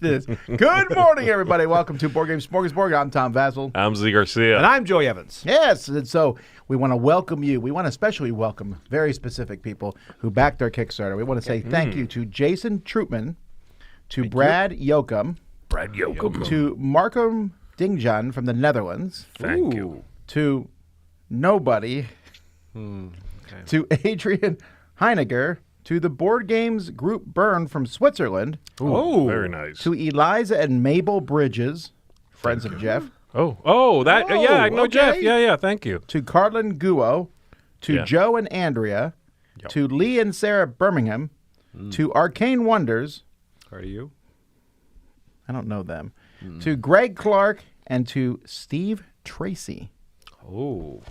this. Good morning, everybody. Welcome to Board Game Smorgasbord. I'm Tom Vassell. I'm Z Garcia. And I'm Joey Evans. Yes, and so we want to welcome you. We want to especially welcome very specific people who backed our Kickstarter. We want to say thank you to Jason Troutman, to Brad Yoakum, to Markham Dingjan from the Netherlands. Thank you. To Nobody, to Adrian Heiniger, to the Board Games Group Bern from Switzerland. Oh, very nice. To Eliza and Mabel Bridges, friends of Jeff. Yeah, I know okay. Jeff. Yeah, thank you. To Carlin Guo, to Joe and Andrea, to Lee and Sarah Birmingham, to Arcane Wonders. Are you? I don't know them. To Greg Clark and to Steve Tracy. Oh.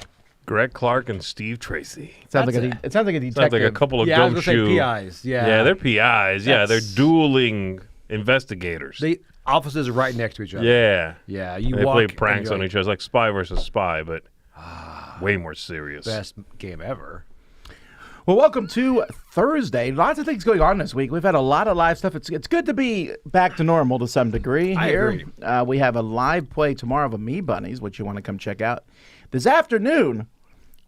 Greg Clark and Steve Tracy. It sounds like a detective. Sounds like a couple of I was gumshoe. going to say PIs. Yeah, they're PIs. Yeah, they're That's- dueling investigators. The offices are right next to each other. Yeah. Yeah, you They walk play and pranks you're on like, each other. It's like spy versus spy, but way more serious. Best game ever. Well, welcome to Thursday. Lots of things going on this week. We've had a lot of live stuff. It's good to be back to normal to some degree I here. agree. We have a live play tomorrow of Me Bunnies, which you want to come check out. This afternoon,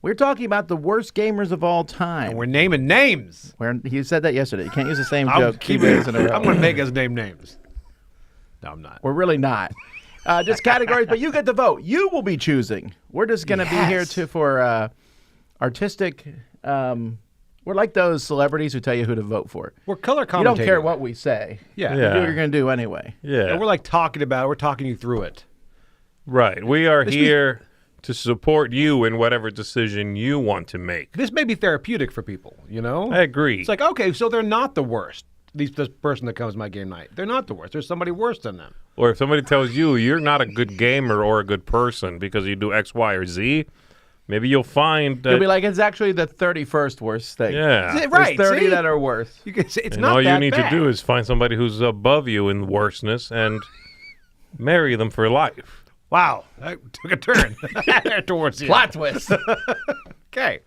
we're talking about the worst gamers of all time. And we're naming names. You said that yesterday. You can't use the same I'm joke 2 days in a row. I'm going to make us name names. No, I'm not. We're really not. Just categories, but you get to vote. You will be choosing. We're just going to be here for artistic. We're like those celebrities who tell you who to vote for. We're color You commentators. don't care what we say. Yeah. You do what you're going to do anyway. Yeah. And we're like talking about it. We're talking you through it. Right. We are here to support you in whatever decision you want to make. This may be therapeutic for people, you know? I agree. It's like, okay, so they're not the worst. This person that comes to my game night. They're not the worst. There's somebody worse than them. Or if somebody tells you you're not a good gamer or a good person because you do X, Y, or Z, maybe you'll find that. You'll be like, it's actually the 31st worst thing. Yeah. Right. There's 30 see? that are worse. You can say it's And not all you that need bad. to do is find somebody who's above you in worseness and marry them for life. Wow, that took a turn towards the Plot twist. Okay.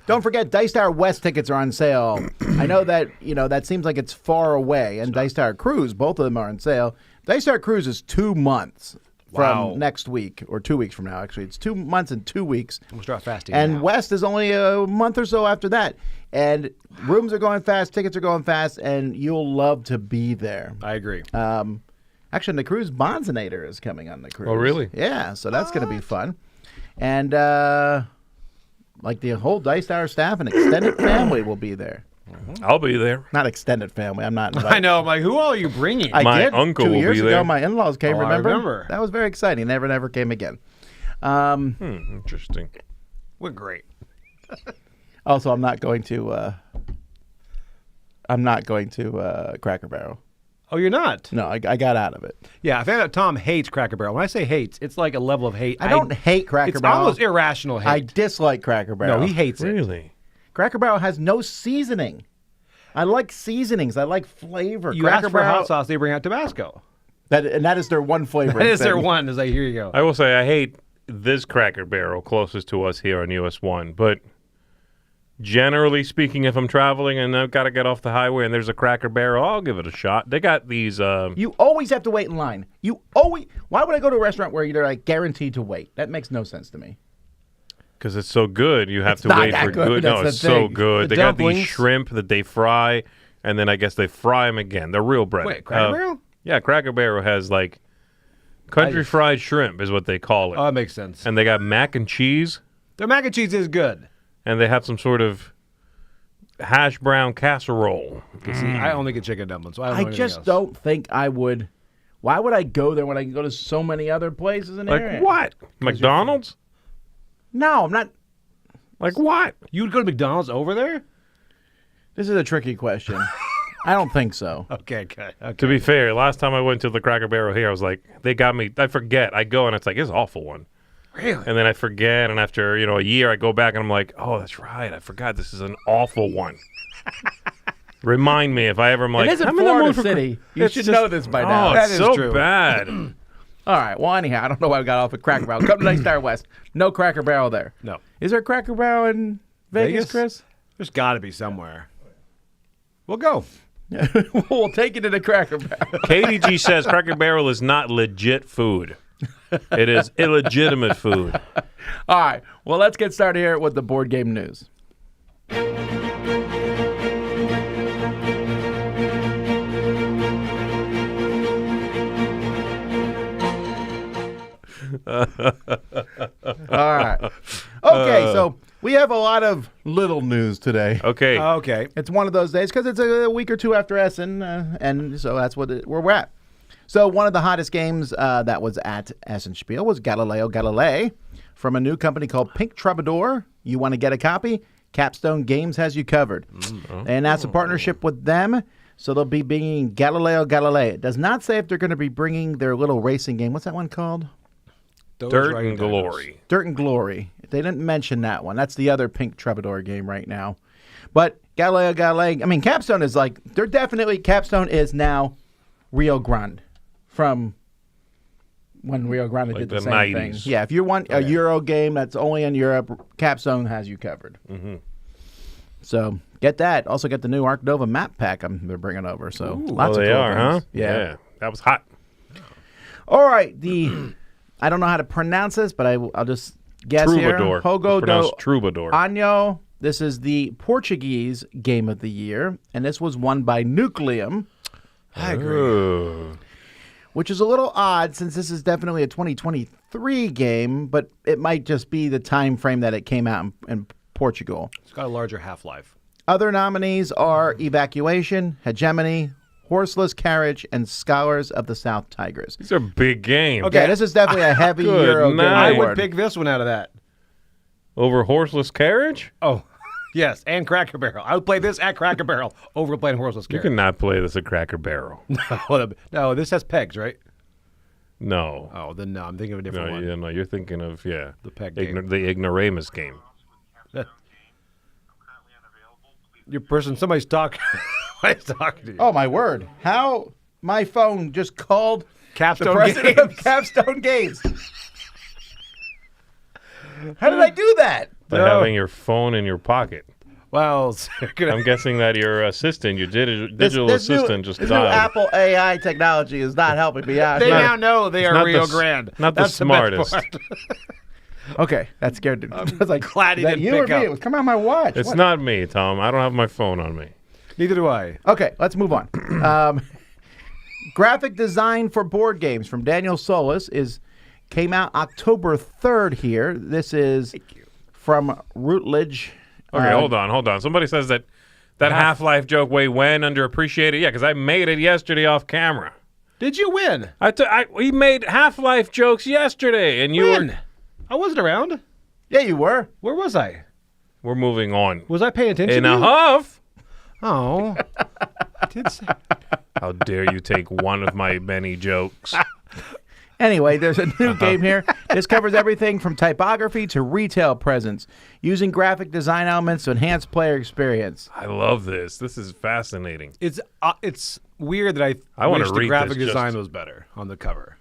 Don't forget, Dice Tower West tickets are on sale. I know that that seems like it's far away, and Dice Tower Cruise, both of them are on sale. Dice Tower Cruise is 2 months Wow. from next week, or 2 weeks from now. Actually, it's 2 months and 2 weeks. We'll start fasting And now. West is only a month or so after that. And rooms are going fast, tickets are going fast, and you'll love to be there. I agree. Actually, the cruise Bonzinator is coming on the cruise. Oh, really? Yeah, so that's going to be fun. And like the whole Dice Tower staff and extended family will be there. I'll be there. Not extended family. I'm not invited. I know. I'm like, who all are you bringing? My did uncle 2 will years be ago. there. My in-laws came. Oh, I remember? remember. That was very exciting. Never came again. Interesting. We're great. Also, I'm not going to. Cracker Barrel. Oh, you're not? No, I got out of it. Yeah, I found out Tom hates Cracker Barrel. When I say hates, it's like a level of hate. I don't hate Cracker It's Barrel. almost irrational hate. I dislike Cracker Barrel. No, he hates it. Really? Cracker Barrel has no seasoning. I like seasonings. I like flavor. You Cracker ask for Barrel, hot sauce, they bring out Tabasco. that is their one flavor. That is their one. Is like, here you go. I will say I hate this Cracker Barrel closest to us here on US 1, but generally speaking, if I'm traveling and I've got to get off the highway and there's a Cracker Barrel, I'll give it a shot. They got these. You always have to wait in line. Why would I go to a restaurant where you're like guaranteed to wait? That makes no sense to me. Because it's so good, you have to not wait that for good, good. No, that's it's the so thing. good. The They got these dumplings. shrimp that they fry, and then I guess they fry them again. They're real bread. Wait, Cracker Barrel? Yeah, Cracker Barrel has like country fried shrimp is what they call it. Oh, that makes sense. And they got mac and cheese, Their mac and cheese is good. and they have some sort of hash brown casserole. You see, I only get chicken dumplings, so I don't know I anything just else. don't think I would. Why would I go there when I can go to so many other places in the Like area? what? McDonald's? No, I'm not. Like what? You would go to McDonald's over there? This is a tricky question. I don't think so. Okay, good. Okay. To be fair, last time I went to the Cracker Barrel here, I was like, they got me. I forget. I go and it's like, it's an awful one. Really? And then I forget, and after a year, I go back and I'm like, oh, that's right. I forgot this is an awful one. Remind me if I ever am like, it is in I'm in the Florida mood for City. You It's should just- know this by now. Oh, That it's is so true. bad. All right. Well, anyhow, I don't know why we got off at Cracker Barrel. Come to Dice Tower West. No Cracker Barrel there. No. Is there a Cracker Barrel in Vegas, Chris? There's got to be somewhere. We'll go. We'll take it to the Cracker Barrel. KDG says Cracker Barrel is not legit food. It is illegitimate food. All right. Well, let's get started here with the board game news. All right. Okay, so we have a lot of little news today. Okay. Okay. It's one of those days because it's a week or two after Essen, and so that's where we're at. So one of the hottest games that was at Essen Spiel was Galileo Galilei from a new company called Pink Troubadour. You want to get a copy? Capstone Games has you covered. And that's a partnership with them. So they'll be bringing Galileo Galilei. It does not say if they're going to be bringing their little racing game. What's that one called? Dirt and Glory. Dirt and Glory. They didn't mention that one. That's the other Pink Troubadour game right now. But Galileo Galilei, I mean, Capstone is like, Capstone is now Rio Grande from when Rio Grande Like did the the same 90s. thing. Yeah, if you want a Euro game that's only in Europe, Capstone has you covered. Mm-hmm. So get that. Also get the new Arc Nova map pack they're bringing over. So lots of they cool are, huh? things. Yeah. That was hot. All right. I don't know how to pronounce this, but I'll just guess Troubadour. here. Jogo Pronounced do Troubadour. Año. This is the Portuguese game of the year, and this was won by Nucleum. I agree. Ooh. Which is a little odd since this is definitely a 2023 game, but it might just be the time frame that it came out in Portugal. It's got a larger half-life. Other nominees are Evacuation, Hegemony, Horseless Carriage, and Scholars of the South Tigris. These are big games. Okay, this is definitely a heavy Good Euro game. night. I award. would pick this one out of that. Over Horseless Carriage? Oh, yes, and Cracker Barrel. I would play this at Cracker Barrel over playing Horseless You Carrot. cannot play this at Cracker Barrel. No, this has pegs, right? No. Oh, then no, I'm thinking of a different one. No, you're thinking of, the peg game. the ignoramus game. Your person, somebody's talking. Somebody's talking to you. Oh, my word. How my phone just called Capstone the president Games. of Capstone Games. How did I do that? By No. having your phone in your pocket. Well, I'm guessing that your assistant, your digital assistant, just this new dialed. Apple AI technology is not helping me out. they Not- now know they are not Rio the- Grande. not the That's best smartest. part. Okay, that scared me. I was like, glad he that didn't you pick or me? up. It was coming on my watch. It's What? not me, Tom. I don't have my phone on me. Neither do I. Okay, let's move on. Graphic design for board games from Daniel Solis came out October 3rd here. This is from Routledge. Okay, hold on. Somebody says that Half-Life joke way went underappreciated. Yeah, because I made it yesterday off camera. Did you win? We made Half-Life jokes yesterday, and you When? were. I wasn't around. Yeah, you were. Where was I? We're moving on. Was I paying attention In to a you? huff. Oh. I did say. How dare you take one of my many jokes? Anyway, there's a new game here. This covers everything from typography to retail presence, using graphic design elements to enhance player experience. I love this. This is fascinating. It's weird that I I wanna wish the read graphic this design just- was better on the cover.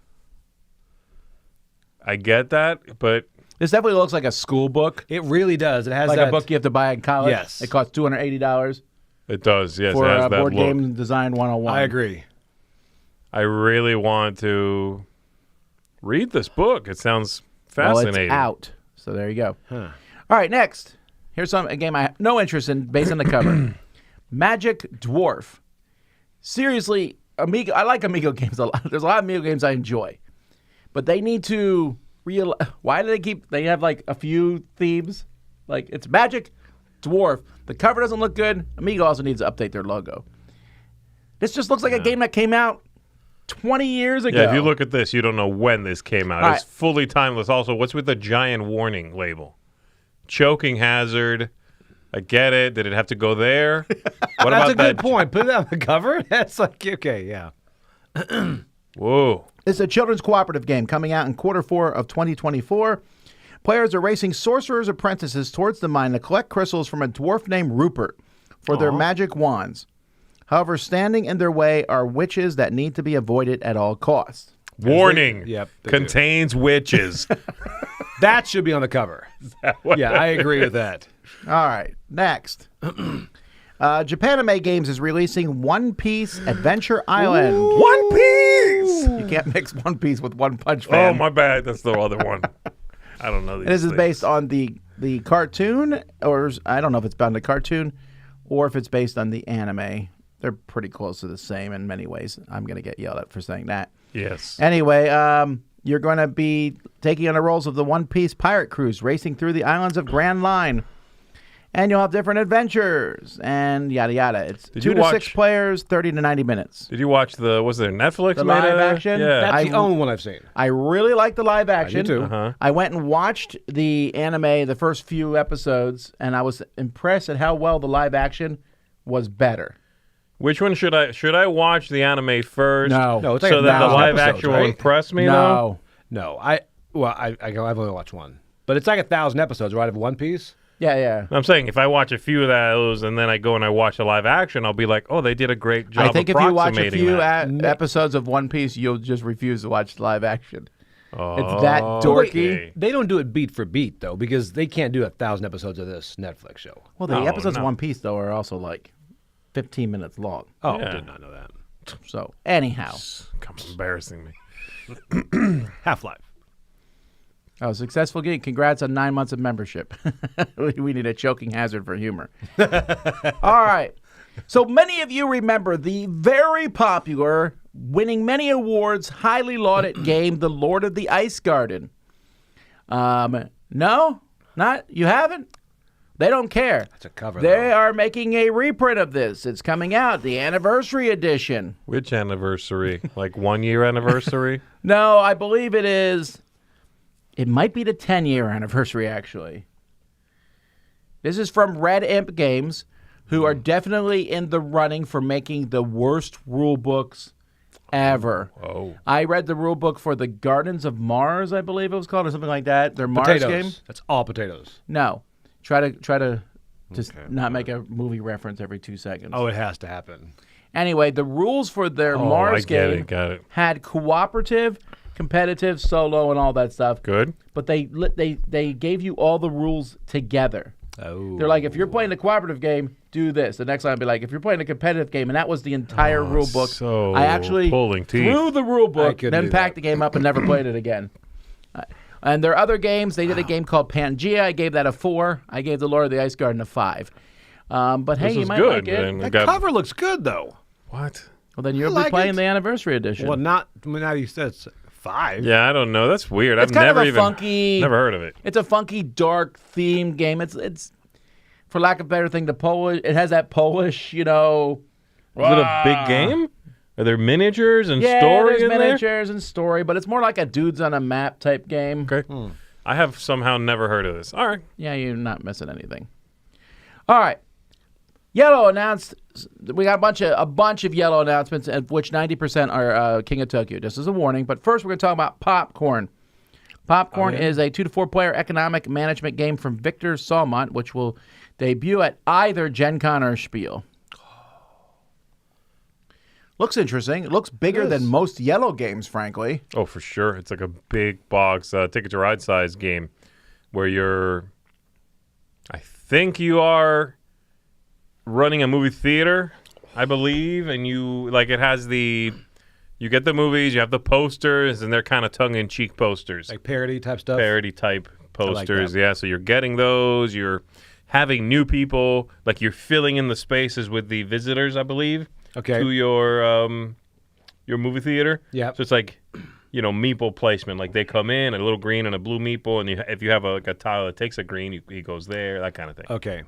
I get that, but This definitely looks like a school book, It really does. It has like that a book you have to buy in college. Yes. It costs $280 it does. Yes, for it has that Board look. Game Design 101. I agree. I really want to read this book. It sounds Well, fascinating. it's out. So there you go. Huh. All right, next. Here's a game I have no interest in based on the cover. Magic Dwarf. Seriously, Amigo. I like Amigo games a lot. There's a lot of Amigo games I enjoy. But they need to why do they have like a few themes? Like it's Magic Dwarf. The cover doesn't look good. Amigo also needs to update their logo. This just looks like a game that came out 20 years ago. Yeah, if you look at this, you don't know when this came out. All It's fully timeless. Also, what's with the giant warning label? Choking hazard. I get it. Did it have to go there? What That's about a good that? point. Put it on the cover. That's like, okay, yeah. Whoa. It's a children's cooperative game coming out in Q4 of 2024. Players are racing sorcerers' apprentices towards the mine to collect crystals from a dwarf named Rupert for their magic wands. However, standing in their way are witches that need to be avoided at all costs. Warning. Yep, they Contains witches. That should be on the cover. Yeah, I agree with that. All right, next. Japanime Games is releasing One Piece Adventure Island. Ooh. One Piece! You can't mix One Piece with One Punch Oh, Man. my bad. That's the other one. I don't know these This is things. based on the cartoon, or I don't know if it's bound to cartoon, or if it's based on the anime. They're pretty close to the same in many ways. I'm going to get yelled at for saying that. Yes. Anyway, you're going to be taking on the roles of the One Piece pirate crews, racing through the islands of Grand Line. And you'll have different adventures and yada yada. It's 2 to 6 players, 30 to 90 minutes. Did you watch was there Netflix The made live a- action? Yeah. That's the only one I've seen. I really like the live action. too. Uh-huh. I went and watched the anime, the first few episodes, and I was impressed at how well the live action was better. Which one should I watch the anime first? No. No, it's like so that the 1,000 live episodes, action will right? impress me, though? No. No, I've only watched one, but it's like 1,000 episodes, right? Of One Piece. Yeah. I'm saying if I watch a few of those and then I go and I watch the live action, I'll be like, oh, they did a great job I think if you watch a approximating few that. episodes of One Piece, you'll just refuse to watch the live action. Oh, It's that dorky. okay. They don't do it beat for beat though, because they can't do 1,000 episodes of this Netflix show. Well, the No, episodes no. of One Piece, though, are also like 15 minutes long. Oh, Yeah. I did not know that. So, anyhow. Come embarrassing me. Half-Life. Oh, successful gig. Congrats on 9 months of membership. We need a choking hazard for humor. All right. So many of you remember the very popular, winning many awards, highly lauded game, The Lord of the Ice Garden. No? Not? You haven't? They don't care. That's a cover. They though. are making a reprint of this. It's coming out, the anniversary edition. Which anniversary? Like 1 year anniversary? No, I believe it is. It might be the 10-year anniversary, actually. This is from Red Imp Games, who are definitely in the running for making the worst rule books ever. Oh. I read the rule book for the Gardens of Mars, I believe it was called, or something like that. Their Mars Potatoes. game. That's all potatoes. No, try to just not make a movie reference every 2 seconds. Oh, it has to happen. Anyway, the rules for their Oh, Mars I get game it. Got it. had cooperative, competitive, solo, and all that stuff. Good. But they gave you all the rules together. Oh. They're like, if you're playing a cooperative game, do this. The next line would be like, if you're playing a competitive game, and that was the entire rule book. so I actually pulling teeth. threw the rule book, couldn't then do packed that. the game up and never played it again. And there are other games. They did a game called Pangea. I gave that a 4. I gave the Lord of the Ice Garden a 5. But hey, This you is might good. like it. Man. That Got- cover looks good though. What? Well, then you'll I like be playing it. the anniversary edition. Well, not now you said it's 5. Yeah, I don't know. That's weird. It's I've kind of never a even funky. never heard of it. It's a funky, dark theme game. It's for lack of a better thing, the Polish. It has that Polish, Is it a big game? Are there miniatures and Yeah, story there's in there? miniatures and story, but it's more like a dudes on a map type game. Okay. I have somehow never heard of this. All right. Yeah, you're not missing anything. All right. Yellow announced. We got a bunch of Yellow announcements, of which 90% are King of Tokyo. Just as a warning. But first, we're going to talk about Popcorn. Popcorn is a 2 to 4 player economic management game from Victor Salmont, which will debut at either Gen Con or Spiel. Looks interesting. It looks bigger than most Yellow games, frankly. Oh, for sure. It's like a big box Ticket to Ride size game where I think you are running a movie theater, I believe, and it has you get the movies, you have the posters, and they're kind of tongue-in-cheek posters. Like parody type stuff. Parody type posters, that. yeah. So you're getting those, you're having new people, like you're filling in the spaces with the visitors, I believe. Okay. To your movie theater. Yep. So it's like, meeple placement. Like they come in, a little green and a blue meeple, and if you have a tile that takes a green, he goes there, that kind of thing. Okay.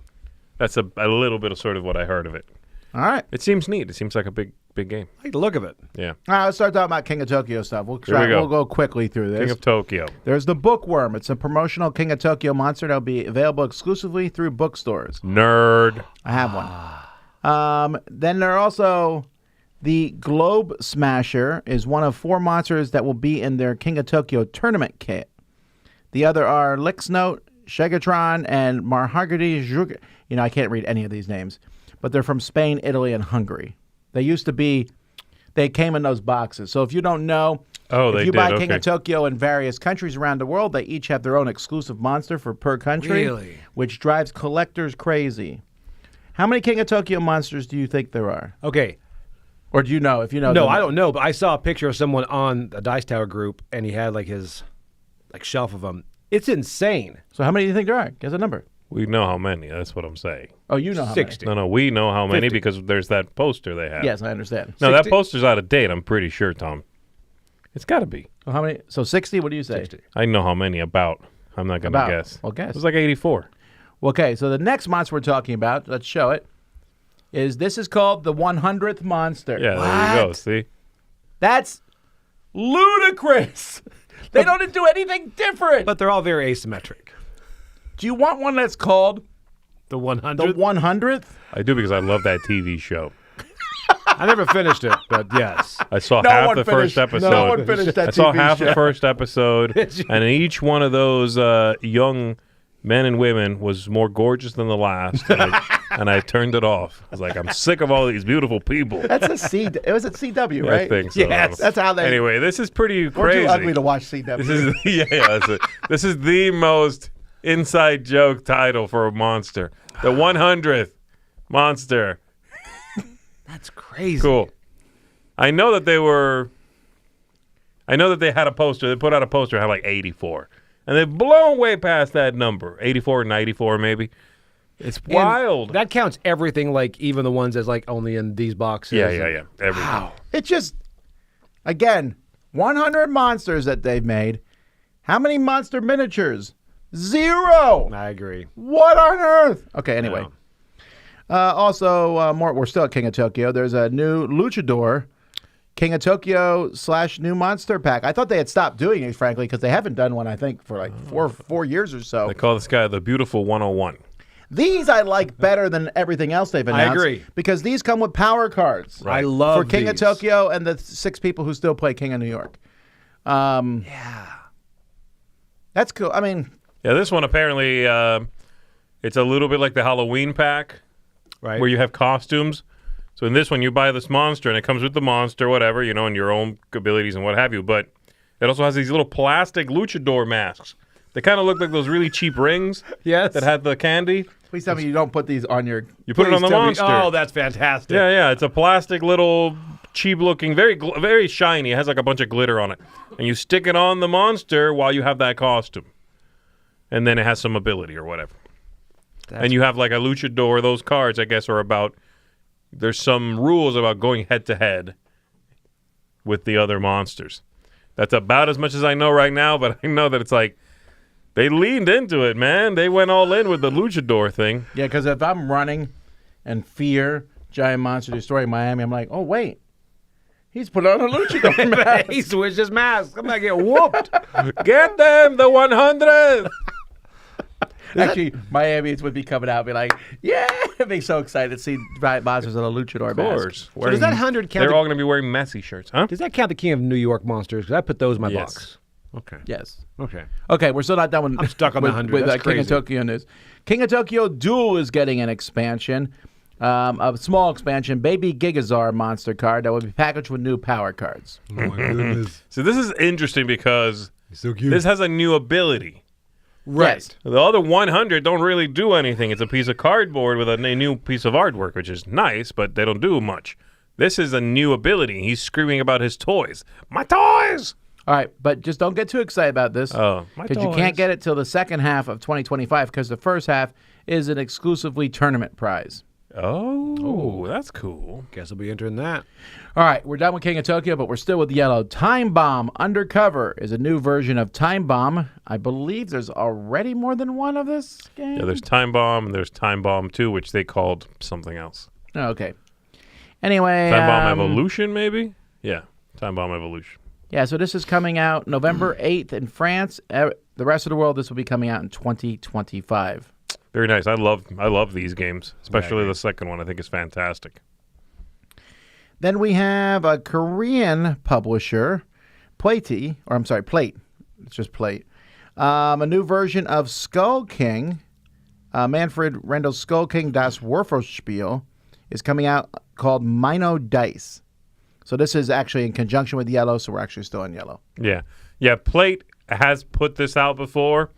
That's a little bit of sort of what I heard of it. All right. It seems neat. It seems like a big game. I like the look of it. Yeah. All right, let's start talking about King of Tokyo stuff. Here we go. We'll go quickly through this. King of Tokyo. There's the Bookworm. It's a promotional King of Tokyo monster that will be available exclusively through bookstores. Nerd. I have one. Then there are also the Globe Smasher is one of 4 monsters that will be in their King of Tokyo tournament kit. The other are Lixnote, Shegatron, and Marhagadi Zhug. I can't read any of these names, but they're from Spain, Italy, and Hungary. They came in those boxes. So if you don't know, if you buy King of Tokyo in various countries around the world, they each have their own exclusive monster per country, Really? which drives collectors crazy. How many King of Tokyo monsters do you think there are? Okay. Or do you know? If you know, No, then- I don't know, but I saw a picture of someone on a Dice Tower group, and he had like his shelf of them. It's insane. So how many do you think there are? Guess a number. We know how many. That's what I'm saying. Oh, you know how 60. No, we know how many 50. because there's that poster they have. many. Yes, I understand. No, that 60. poster's out of date. I'm pretty sure, Tom. It's got to be. So how many? So 60. What do you say? 60. I know how many about. I'm not going to About. guess. Well, guess. It was like 84. Okay, so the next monster we're talking about, let's show it, this is called the 100th monster. Yeah, there you go. See? That's ludicrous. They don't do anything different. But they're all very asymmetric. Do you want one that's called The the 100. 100th? I do because I love that TV show. I never finished it, but yes. I saw No half one the finished- first episode. no one finished that I saw TV half show. the first episode, and each one of those young men and women was more gorgeous than the last, and I turned it off. I was like, I'm sick of all these beautiful people. That's a C. It was at CW, right? I think so. Yes, that's how they. Anyway, this is pretty We're crazy. too ugly to watch CW. This is this is the most inside joke title for a monster. The 100th monster. That's crazy. Cool. I know that they had a poster. They put out a poster that had like 84. And they've blown way past that number. 84, 94 maybe. It's And wild. that counts everything, like even the ones that's like only in these boxes. Yeah. Everything. Wow. It just, again, 100 monsters that they've made. How many monster miniatures? 0. I agree. What on earth? Okay, anyway. No. Also, more. We're still at King of Tokyo. There's a new Luchador King of Tokyo / new monster pack. I thought they had stopped doing it, frankly, because they haven't done one, I think, for like four years or so. They call this guy the Beautiful 101. These I like better than everything else they've announced. agree. Because these come with power cards. I love For King of these. Tokyo and the 6 people who still play King of New York. Yeah. That's cool. I mean, Yeah, this one apparently it's a little bit like the Halloween pack Right. where you have costumes. So in this one, you buy this monster, and it comes with the monster, whatever, and your own abilities and what have you. But it also has these little plastic luchador masks. They kind of look like those really cheap rings Yes. that had the candy. please tell me you don't put these on your. You put it on the Please tell me- monster. Oh, that's fantastic. Yeah. It's a plastic little cheap-looking, very shiny. It has like a bunch of glitter on it. And you stick it on the monster while you have that costume. And then it has some ability or whatever. And you have like a luchador. Those cards, I guess, are about... There's some rules about going head-to-head with the other monsters. That's about as much as I know right now, but I know that it's like... They leaned into it, man. They went all in with the luchador thing. Yeah, because if I'm running and fear Giant Monster destroying Miami, I'm like, oh, wait. He's put on a luchador mask. He switched his mask. I'm gonna get whooped. Get them, the 100th! Actually, Miamians would be coming out and be like, yeah, be so excited to see Giant Monsters on a luchador Of mask. course. So does that 100 count? They're all going to be wearing messy shirts, huh? Does that count the King of New York monsters? Because I put those in my Yes. box. Okay. Yes. Okay. Okay, we're still not done with. I'm stuck on the with, 100. with That's King of crazy. Tokyo news. King of Tokyo Duel is getting an expansion, a small expansion, Baby Gigazar monster card that will be packaged with new power cards. Oh my goodness. So this is interesting because So cute. this has a new ability. Right. Yes. The other 100 don't really do anything. It's a piece of cardboard with a new piece of artwork, which is nice, but they don't do much. This is a new ability. He's screaming about his toys. My toys! All right, but just don't get too excited about this. Oh, my because you toys. can't get it till the second half of 2025 because the first half is an exclusively tournament prize. Oh, that's cool. Guess I'll be entering that. All right, we're done with King of Tokyo, but we're still with yellow. Time Bomb Undercover is a new version of Time Bomb. I believe there's already more than one of this game. Yeah, there's Time Bomb and there's Time Bomb 2, which they called something else. Oh, okay. Anyway. Time Bomb Evolution, maybe? Yeah, Time Bomb Evolution. Yeah, so this is coming out November 8th in France. The rest of the world, this will be coming out in 2025. Very nice. I love these games, especially the second one. I think is fantastic. Then we have a Korean publisher, Plate. It's just Plate. A new version of Skull King, Manfred Rendel's Skull King Das Werfelspiel, is coming out called Mino Dice. So this is actually in conjunction with yellow, so we're actually still in yellow. Yeah. Plate has put this out before.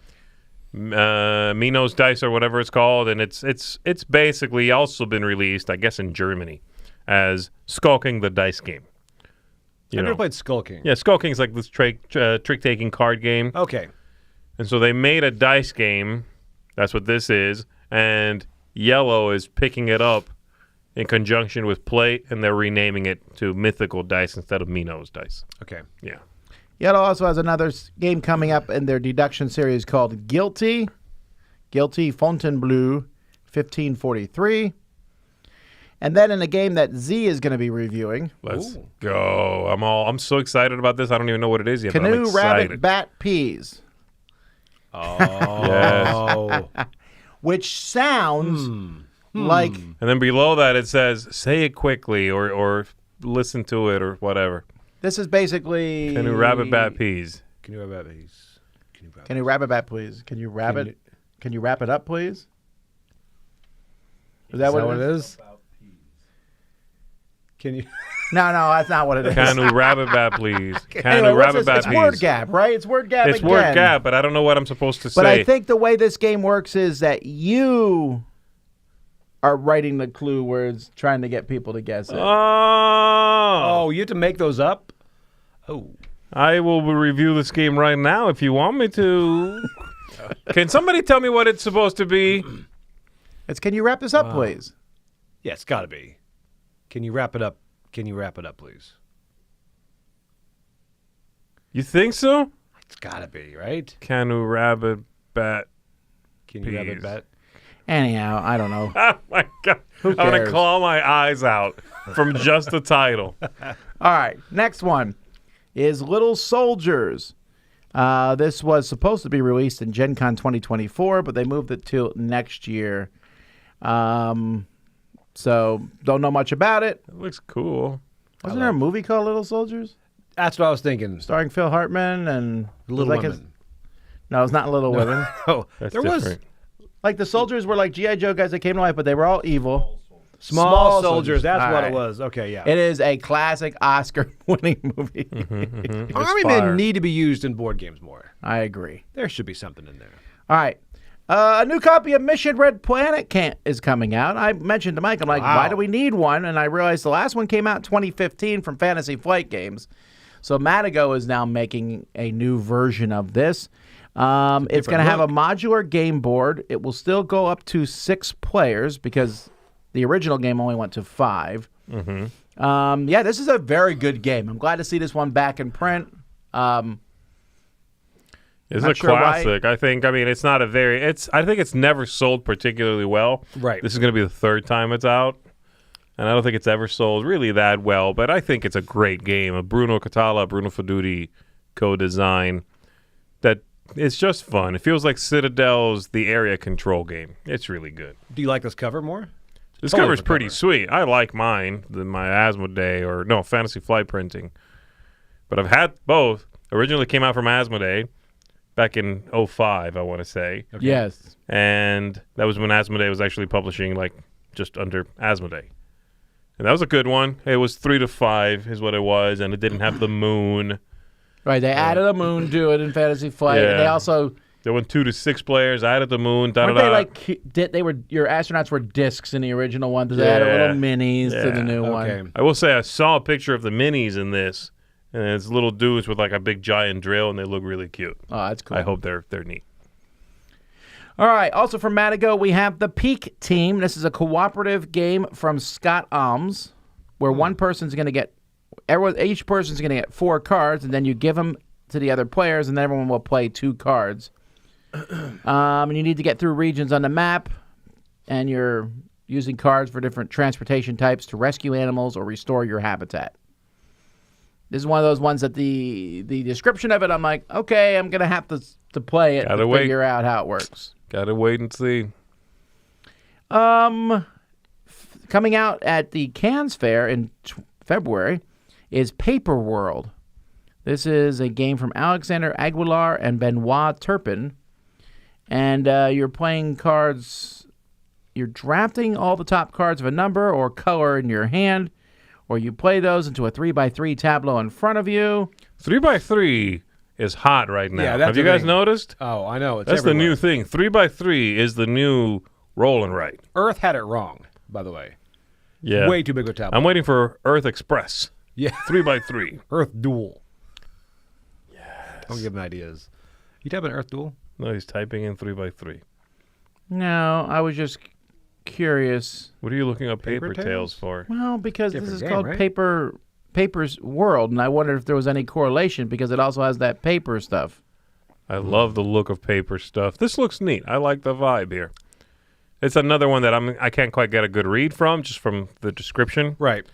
Minos Dice or whatever it's called, and it's basically also been released, I guess, in Germany as Skulking the Dice Game. I've never played Skulking. Yeah, Skulking is like this trick-taking card game. Okay. And so they made a dice game. That's what this is. And Yellow is picking it up in conjunction with Plate, and they're renaming it to Mythical Dice instead of Minos Dice. Okay. Yeah. Yellow also has another game coming up in their deduction series called Guilty. Guilty Fontainebleau 1543. And then in a game that Z is going to be reviewing. Let's go. I'm so excited about this. I don't even know what it is yet, but I'm Canoe, excited. Rabbit, Bat, Peas. Oh. Yes. Which sounds like... And then below that it says, say it quickly or listen to it or whatever. This is basically... Canoe, Rabbit, Bat, Peas. Can you have that, please? Can you wrap it back, please? Can you wrap it? Can you wrap it up, please? Is that what it is? Can you? No, that's not what it is. Canoe, Rabbit, Bat, please. Anyway, Canoe, Rabbit, it's Bat, Peas. word gap, right? It's word gap It's again. word gap, but I don't know what I'm supposed to say. But I think the way this game works is that you are writing the clue words, trying to get people to guess it. Oh, you have to make those up? Oh. I will review this game right now if you want me to. Can somebody tell me what it's supposed to be? It's can you wrap this up, please? Yeah, it's got to be. Can you wrap it up? Can you wrap it up, please? You think so? It's got to be, right? Canoe, Rabbit, Bat. Can you wrap it Peas. back? Anyhow, I don't know. Oh, my God. I'm going to cares? claw my eyes out from just the title. All right, next one is Little Soldiers. This was supposed to be released in Gen Con 2024, but they moved it to next year. So don't know much about it. It looks cool. Wasn't there a movie called Little Soldiers? That's what I was thinking. Starring Phil Hartman and Little like Women. No, it's not Little Women. Oh, That's there different. Like the soldiers were like G.I. Joe guys that came to life, but they were all evil. Small Soldiers. That's All what right. it was. Okay, yeah. It is a classic Oscar-winning movie. It's Army fire. men need to be used in board games more. I agree. There should be something in there. All right. A new copy of Mission Red Planet is coming out. I mentioned to Mike, I'm like, why do we need one? And I realized the last one came out in 2015 from Fantasy Flight Games. So Matago is now making a new version of this. It's going to have a modular game board. It will still go up to 6 players because the original game only went to 5. Yeah, this is a very good game. I'm glad to see this one back in print. It's Not a sure why. classic. I mean, it's not a very. I think it's never sold particularly well. Right. This is going to be the 3rd time it's out, and I don't think it's ever sold really that well. But I think it's a great game. A Bruno Catala, Bruno Faduti co-design. That it's just fun. It feels like Citadel's the area control game. It's really good. Do you like this cover more? This Totally cover's the pretty cover. sweet. I like mine, my Asmodee no Fantasy Flight printing. But I've had both. Originally came out from Asmodee back in 2005, I want to say. Okay. Yes. And that was when Asmodee was actually publishing like just under Asmodee. And that was a good one. It was 3 to 5 is what it was, and it didn't have the moon. Right, they added a moon to it in Fantasy Flight. Yeah. And they also There went 2 to 6 players. I added the moon. weren't they like they were your astronauts were discs in the original one. They added little minis to the new Okay. one. I will say I saw a picture of the minis in this, and it's little dudes with like a big giant drill, and they look really cute. Oh, that's cool. I hope they're neat. All right. Also from Matago, we have the Peak Team. This is a cooperative game from Scott Alms, where one person's going to get each person's going to get 4 cards, and then you give them to the other players, and then everyone will play 2 cards. And you need to get through regions on the map, and you're using cards for different transportation types to rescue animals or restore your habitat. This is one of those ones that the description of it, I'm like, okay, I'm going to have to play it Gotta to wait. figure out how it works. Gotta wait and see. Coming out at the Cannes Fair in February is Paper World. This is a game from Alexander Aguilar and Benoit Turpin. And you're playing cards. You're drafting all the top cards of a number or color in your hand, or you play those into a 3x3 tableau in front of you. 3x3 is hot right now. Yeah, that's Have you the guys thing. noticed? Oh, I know. It's That's everywhere. the new thing. 3x3 is the new rolling right. Earth had it wrong, by the way. Yeah. Way too big of a tablet. I'm waiting for Earth Express. Yeah. 3x3. Earth Dual. Yes. Don't give him ideas. You type in Earth Dual? No, he's typing in 3x3. No, I was just curious. What are you looking up Paper Paper Tales for? Well, because Different this is game, called right? Paper's World, and I wondered if there was any correlation because it also has that paper stuff. I love the look of paper stuff. This looks neat. I like the vibe here. It's another one that I can't quite get a good read from, just from the description. Right.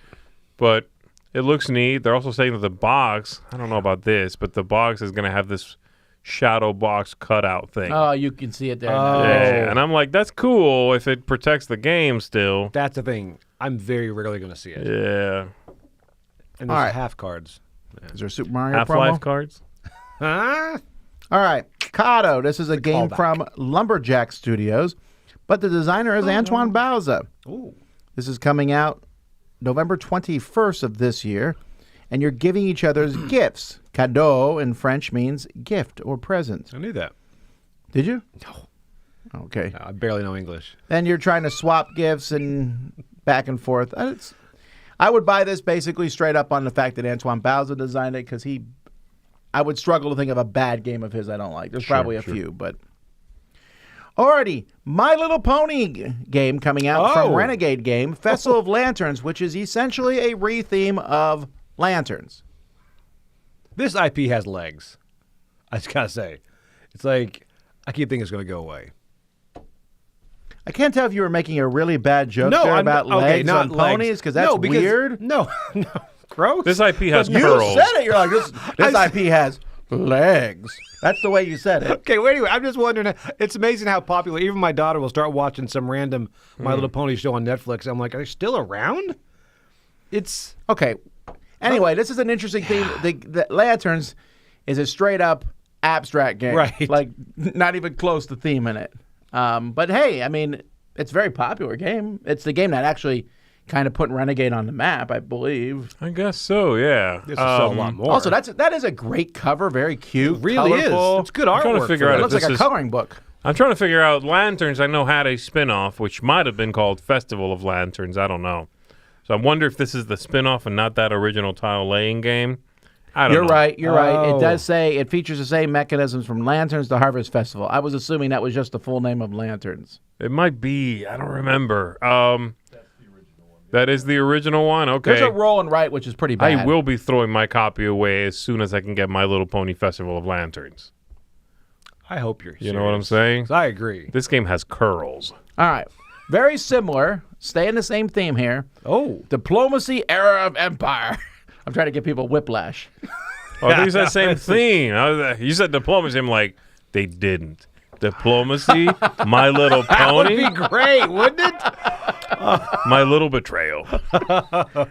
But it looks neat. They're also saying that the box, I don't know about this, but the box is going to have this shadow box cutout thing. Oh, you can see it there. Oh. Yeah, and I'm like, that's cool if it protects the game still. That's the thing. I'm very rarely going to see it. Yeah. And there's All right. half cards. Is there a Super Mario Half-Life promo? cards? Huh? All right, Kato. This is a game callback. from Lumberjack Studios, but the designer is Antoine Bauza. Ooh. This is coming out November 21st of this year, and you're giving each other's gifts. Cadeau in French means gift or present. I knew that. Did you? No. Okay. I barely know English. Then you're trying to swap gifts and back and forth. I would buy this basically straight up on the fact that Antoine Bauza designed it because I would struggle to think of a bad game of his I don't like. There's probably a few, but. Alrighty, My Little Pony game coming out from Renegade Game, Festival of Lanterns, which is essentially a re-theme of Lanterns. This IP has legs. I just got to say. It's like, I keep thinking it's going to go away. I can't tell if you were making a really bad joke there I'm about legs not on legs. ponies, because that's weird. No, gross. This IP has You pearls. said it. You're like, this IP has legs. That's the way you said it. Okay, well, anyway, I'm just wondering. It's amazing how popular. Even my daughter will start watching some random My Little Pony show on Netflix. I'm like, are they still around? It's Okay. Anyway, this is an interesting theme. The Lanterns is a straight up abstract game. Right. Like, not even close to theme in it. But hey, I mean, it's a very popular game. It's the game that actually kind of put Renegade on the map, I believe. I guess so, yeah. this will sell a lot more. Also, that is a great cover. Very cute. It really colorful. is. It's good artwork. I'm trying to figure for out It it. looks This like a is- coloring book. I'm trying to figure out Lanterns. I know had a spin-off, which might have been called Festival of Lanterns. I don't know. So I wonder if this is the spin-off and not that original tile laying game. I don't know. You're right. It Oh. does say it features the same mechanisms from Lanterns to Harvest Festival. I was assuming that was just the full name of Lanterns. It might be. I don't remember. That is the original one? Okay. There's a roll and write, which is pretty bad. I will be throwing my copy away as soon as I can get My Little Pony Festival of Lanterns. I hope you're You know what I'm serious. saying? I agree. This game has curls. All right. Very similar. Stay in the same theme here. Oh. Diplomacy, Era of Empire. I'm trying to give people whiplash. Oh, these are the same thing. You said diplomacy. I'm like, they didn't. Diplomacy, My Little That would Pony, be great, wouldn't it? My Little Betrayal.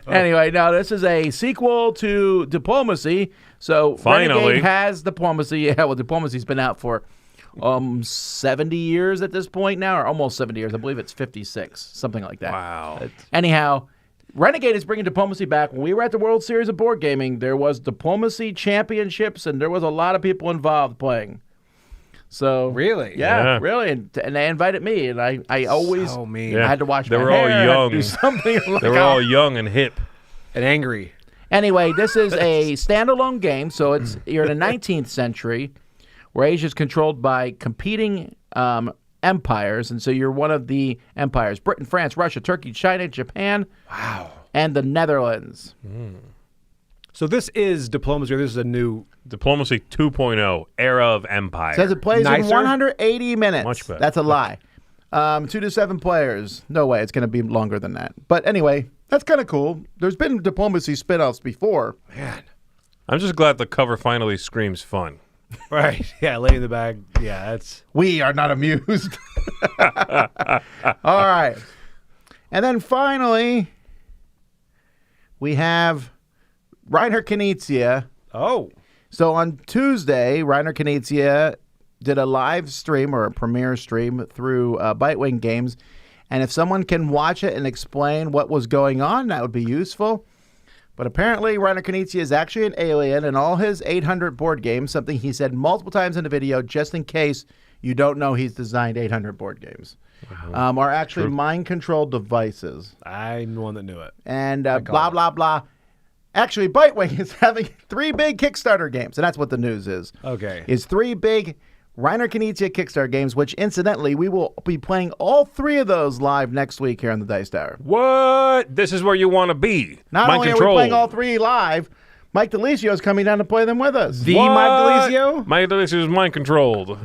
Anyway, now this is a sequel to Diplomacy. So Finally. Renegade has Diplomacy. Yeah, well, Diplomacy's been out for 70 years at this point now, or almost 70 years. I believe it's 56, something like that. Wow. Anyhow, Renegade is bringing Diplomacy back. When we were at the World Series of Board Gaming, there was Diplomacy Championships, and there was a lot of people involved playing. So Really? yeah, really, and they invited me, and I always So mean. Yeah. had to wash They my were all hair, I had to young. do something. They were all young and hip. And angry. Anyway, this is a standalone game, so you're in the 19th century, where Asia is controlled by competing empires, and so you're one of the empires: Britain, France, Russia, Turkey, China, Japan, and the Netherlands. So this is Diplomacy, or this is a new... Diplomacy 2.0, Era of Empire. Says it plays in Nicer? 180 minutes. Much better. That's a lie. 2 to 7 players. No way. It's going to be longer than that. But anyway, that's kind of cool. There's been Diplomacy spin-offs before. Man. I'm just glad the cover finally screams fun. Right. Yeah, lay in the bag. Yeah, that's... We are not amused. All right. And then finally, we have Reiner Knizia. Oh. So on Tuesday, Reiner Knizia did a live stream or a premiere stream through Bitewing Games. And if someone can watch it and explain what was going on, that would be useful. But apparently, Reiner Knizia is actually an alien, and all his 800 board games, something he said multiple times in the video, just in case you don't know he's designed 800 board games, are actually mind-controlled devices. I'm the one that knew it. And blah, blah, blah. Actually, Bitewing is having 3 big Kickstarter games, and that's what the news is. Okay. Is 3 big Reiner Knizia Kickstarter games, which, incidentally, we will be playing all 3 of those live next week here on the Dice Tower. What? This is where you want to be. Not only are we playing all 3 live, Mike DeLisio is coming down to play them with us. The Mike DeLisio? Mike DeLisio is mind controlled.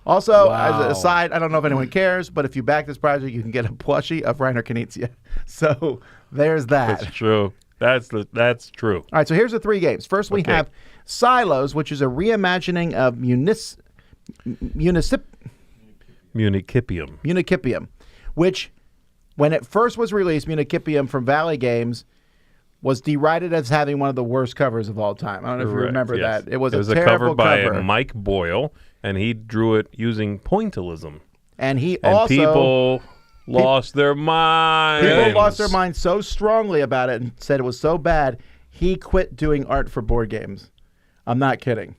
Also, as an aside, I don't know if anyone cares, but if you back this project, you can get a plushie of Reiner Knizia. So there's that. That's true. That's true. All right, so here's the 3 games. First, we have Silos, which is a reimagining of Municipium, which, when it first was released, Municipium from Valley Games was derided as having one of the worst covers of all time. I don't know if you remember that. It was a terrible cover by Mike Boyle, and he drew it using pointillism. And people lost their minds. People lost their minds so strongly about it and said it was so bad, he quit doing art for board games. I'm not kidding.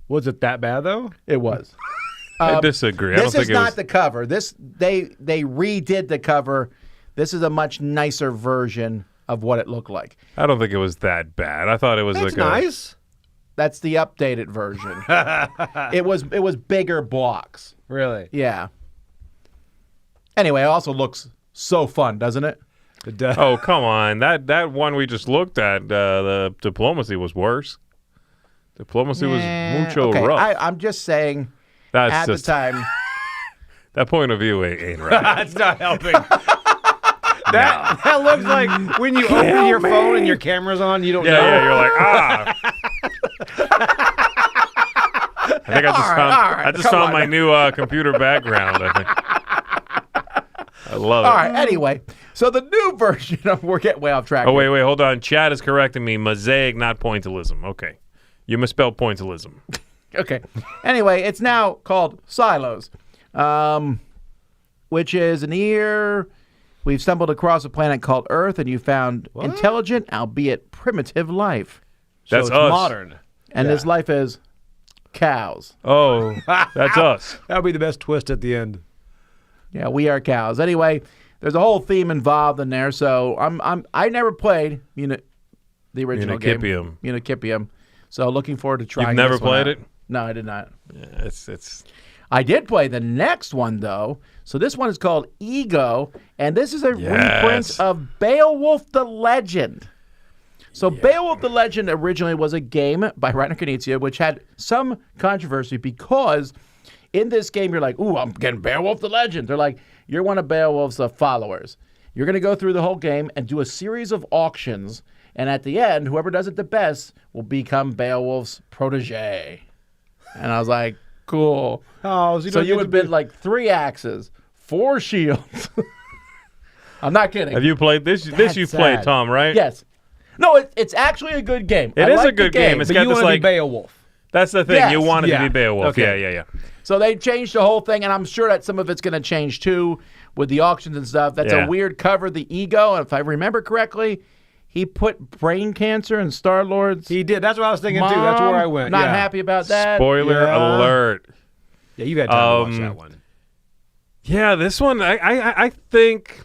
Was it that bad, though? It was. I disagree. This is not the cover. They redid the cover. This is a much nicer version of what it looked like. I don't think it was that bad. I thought it was nice. That's the updated version. It was bigger blocks. Really? Yeah. Anyway, it also looks so fun, doesn't it? Oh, come on. That one we just looked at, the Diplomacy was worse. Diplomacy was mucho rough. I'm just saying, at the time. That point of view ain't right. That's not helping. That looks like when you open your phone and your camera's on, you don't know. Yeah, you're like, I think I just found my new computer background, I think. I love it. All right, anyway, so the new version of, we're getting way off track. Oh, wait, hold on. Chad is correcting me. Mosaic, not pointillism. Okay. You misspelled pointillism. Okay. Anyway, it's now called Silos, which is an year we've stumbled across a planet called Earth, and you found intelligent, albeit primitive life. That's so it's us. Modern. And this life is cows. Oh, that's us. That would be the best twist at the end. Yeah, we are cows. Anyway, there's a whole theme involved in there. So I never played the original game, Municipium. So looking forward to trying. You've never this one played out. it? No, I did not. Yeah, it's. I did play the next one though. So this one is called Ego, and this is a reprint of Beowulf the Legend. So Beowulf the Legend originally was a game by Reiner Knizia, which had some controversy because in this game you're like, ooh, I'm getting Beowulf the Legend. They're like, you're one of Beowulf's followers. You're going to go through the whole game and do a series of auctions, and at the end, whoever does it the best will become Beowulf's protege. And I was like, cool. Oh, so you would bid like 3 axes, 4 shields. I'm not kidding. Have you played this? This you've played, Tom, right? Yes. No, it's actually a good game. It is a good game. It's but got you this want to like be Beowulf. That's the thing. Yes. You wanted to be Beowulf. Okay. Yeah. So they changed the whole thing, and I'm sure that some of it's going to change too with the auctions and stuff. That's a weird cover, the Ego. And if I remember correctly, he put brain cancer in Star-Lord's. He did. That's what I was thinking too. That's where I went. Not happy about that. Spoiler alert. Yeah, you've had time to watch that one. Yeah, this one, I think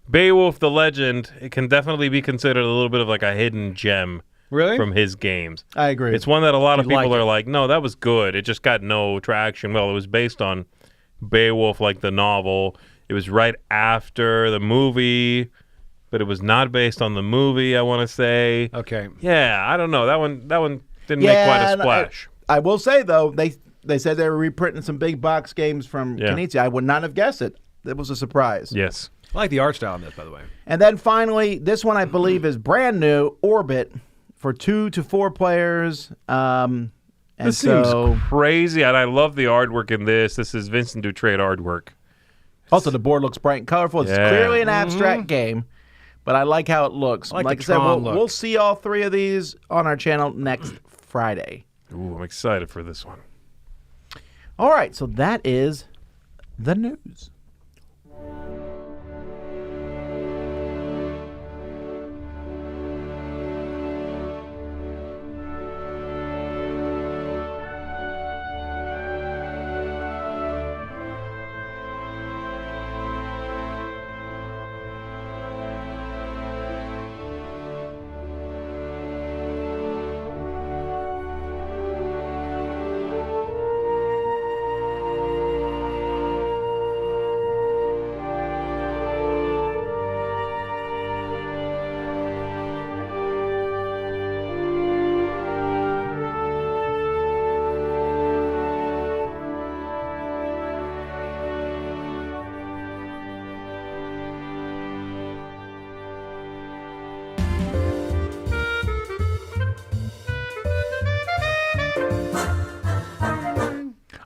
Beowulf the Legend, it can definitely be considered a little bit of like a hidden gem. Really? From his games. I agree. It's one that a lot of people like are like, no, that was good. It just got no traction. Well, it was based on Beowulf, like the novel. It was right after the movie, but it was not based on the movie, I want to say. Okay. Yeah, I don't know. That one didn't make quite a splash. I will say, though, they said they were reprinting some big box games from Knizia. I would not have guessed it. It was a surprise. Yes. I like the art style on this, by the way. And then finally, this one I believe is brand new, Orbit, for 2 to 4 players. This seems crazy, and I love the artwork in this. This is Vincent Dutrait artwork. Also, the board looks bright and colorful. It's clearly an abstract game, but I like how it looks. Like I said, we'll see all 3 of these on our channel next Friday. Ooh, I'm excited for this one. All right, so that is the news.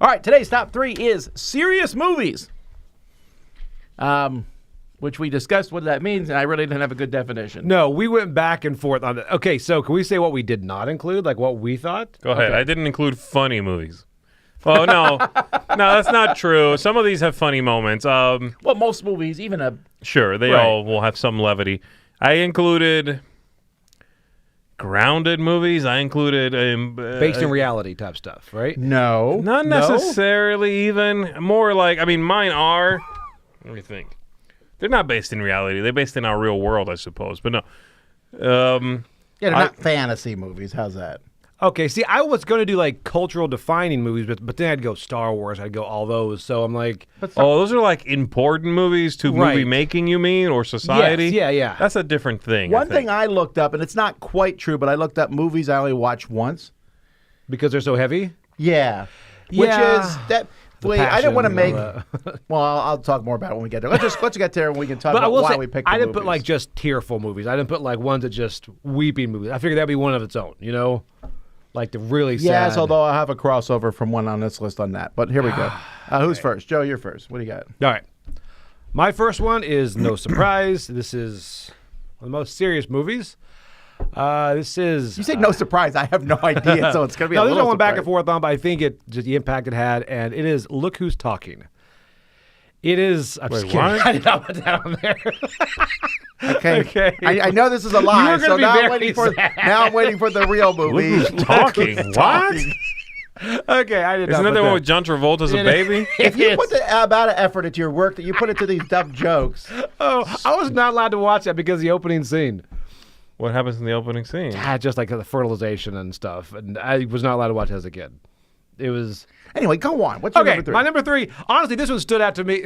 All right, today's top 3 is serious movies. Which we discussed what that means, and I really didn't have a good definition. No, we went back and forth on that. Okay, so can we say what we did not include, like what we thought? Go ahead. I didn't include funny movies. Oh, no. No, that's not true. Some of these have funny moments. Well, most movies, even Sure, they all will have some levity. I included grounded movies. I included... Based in reality type stuff, right? No. Not necessarily even. More like, I mean, mine are... Let me think. They're not based in reality. They're based in our real world, I suppose. But no. They're not fantasy movies. How's that? Okay, see, I was going to do like cultural defining movies, but then I'd go Star Wars. I'd go all those. So I'm like... those are like important movies to movie making, you mean? Or society? Yes, yeah. That's a different thing. One thing I looked up, and it's not quite true, but I looked up movies I only watch once. Because they're so heavy? Yeah. Which is... that. Wait, I didn't want to make... Well, I'll talk more about it when we get there. Let's get there and we can talk about why we picked the I didn't movies. put like just tearful movies. I didn't put like ones that just weeping movies. I figured that'd be one of its own, you know? Like the really sad... Yes, although I have a crossover from one on this list on that. But here we go. Who's first? Joe, you're first. What do you got? All right. My first one is no surprise. This is one of the most serious movies. This is... You say no surprise. I have no idea, so it's going to be a there's little no one back surprise. and forth on, but I think just the impact it had, and it is Look Who's Talking. It is... I'm just kidding. what? I did not put that on there. Okay. I know this is a lie, gonna so be now very I'm waiting for the real movie. Look who's talking. What? Okay, I did Isn't not that the put one with John Travolta as a baby? If you put the amount of effort into your work that you put into these dumb jokes. Oh, I was not allowed to watch that because of the opening scene. What happens in the opening scene? Just like the fertilization and stuff. And I was not allowed to watch it as a kid. It was... Anyway, go on. What's your Okay, number 3? my number 3. Honestly, this one stood out to me.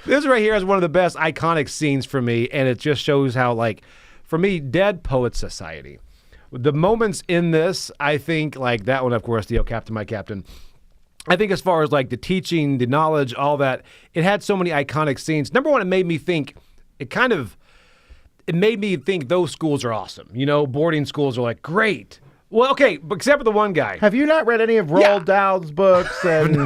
This right here is one of the best iconic scenes for me, and it just shows how, like, for me, Dead Poets Society. The moments in this, I think, like that one, of course, the Captain, My Captain. I think as far as like the teaching, the knowledge, all that, it had so many iconic scenes. Number one, it made me think, it made me think those schools are awesome. You know, boarding schools are like, great. Well, okay, except for the one guy. Have you not read any of Roald Dahl's books? And...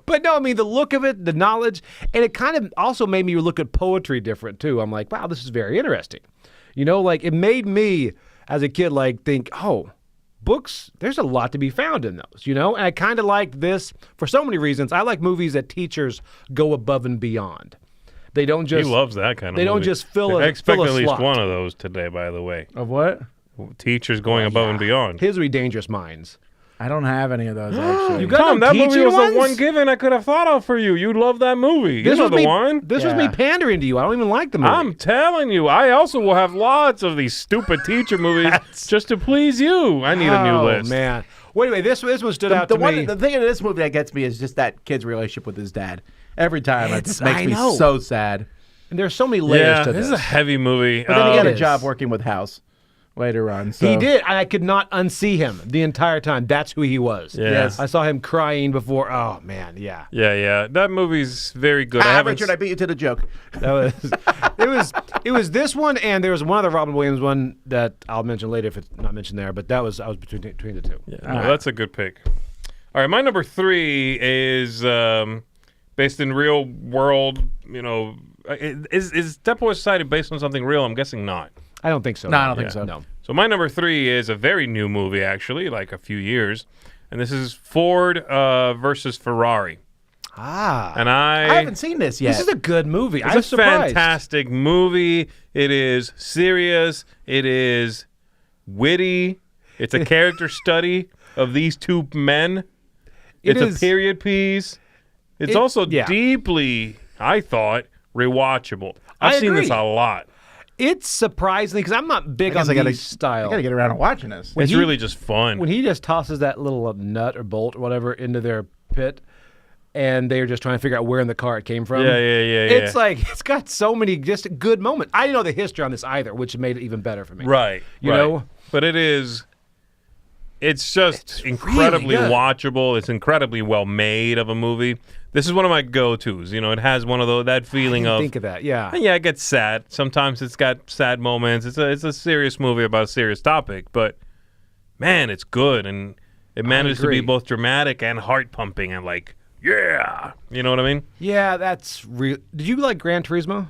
But no, I mean, the look of it, the knowledge, and it kind of also made me look at poetry different, too. I'm like, wow, this is very interesting. You know, like, it made me, as a kid, like, think, oh, books, there's a lot to be found in those, you know? And I kind of like this for so many reasons. I like movies that teachers go above and beyond. They don't just... He loves that kind of movie. They don't just fill a I expect fill a at least slot. one of those today, by the way. Of what? Teachers going above and beyond. His would be Dangerous Minds. I don't have any of those, actually. You got Tom, no that movie teaching was ones? the one given I could have thought of for you. You'd love that movie. This you know was the me, one. This was me pandering to you. I don't even like the movie. I'm telling you, I also will have lots of these stupid teacher movies just to please you. I need a new list. Oh, man. Well, anyway, this one stood out The to me. The thing in this movie that gets me is just that kid's relationship with his dad. Every time it makes I me know. so sad. And there's so many layers to this this. is a heavy movie. But then he got a is. job working with House later on. So. He did, and I could not unsee him the entire time. That's who he was. Yeah. Yes. I saw him crying before. Oh, man, yeah. Yeah. That movie's very good. Richard, I beat you to the joke. That was it was this one, and there was one other Robin Williams one that I'll mention later if it's not mentioned there, but I was between the two. Yeah, no, that's a good pick. All right, my number 3 is based in real world. You know, is Dead Poets Society based on something real? I'm guessing not. I don't think so. No, I don't think so. No. So my number 3 is a very new movie, actually, like a few years, and this is Ford versus Ferrari. Ah. And I haven't seen this yet. This is a good movie. It's I'm a surprised. fantastic movie. It is serious. It is witty. It's a character study of these two men. It's a period piece. It's also deeply, I thought, rewatchable. I've seen this a lot. It's surprising because I'm not big on these style. I got to get around to watching this. It's really just fun. When he just tosses that little nut or bolt or whatever into their pit, and they're just trying to figure out where in the car it came from. Yeah. It's like, it's got so many just good moments. I didn't know the history on this either, which made it even better for me. Right. You know? But it's just incredibly really good. watchable. It's incredibly well made of a movie. This is one of my go-tos. You know, it has one of that feeling of... Think of that, yeah. Yeah, it gets sad. Sometimes it's got sad moments. It's a serious movie about a serious topic, but man, it's good, and it manages to be both dramatic and heart pumping, and like, yeah, you know what I mean? Yeah, that's real. Did you like Gran Turismo,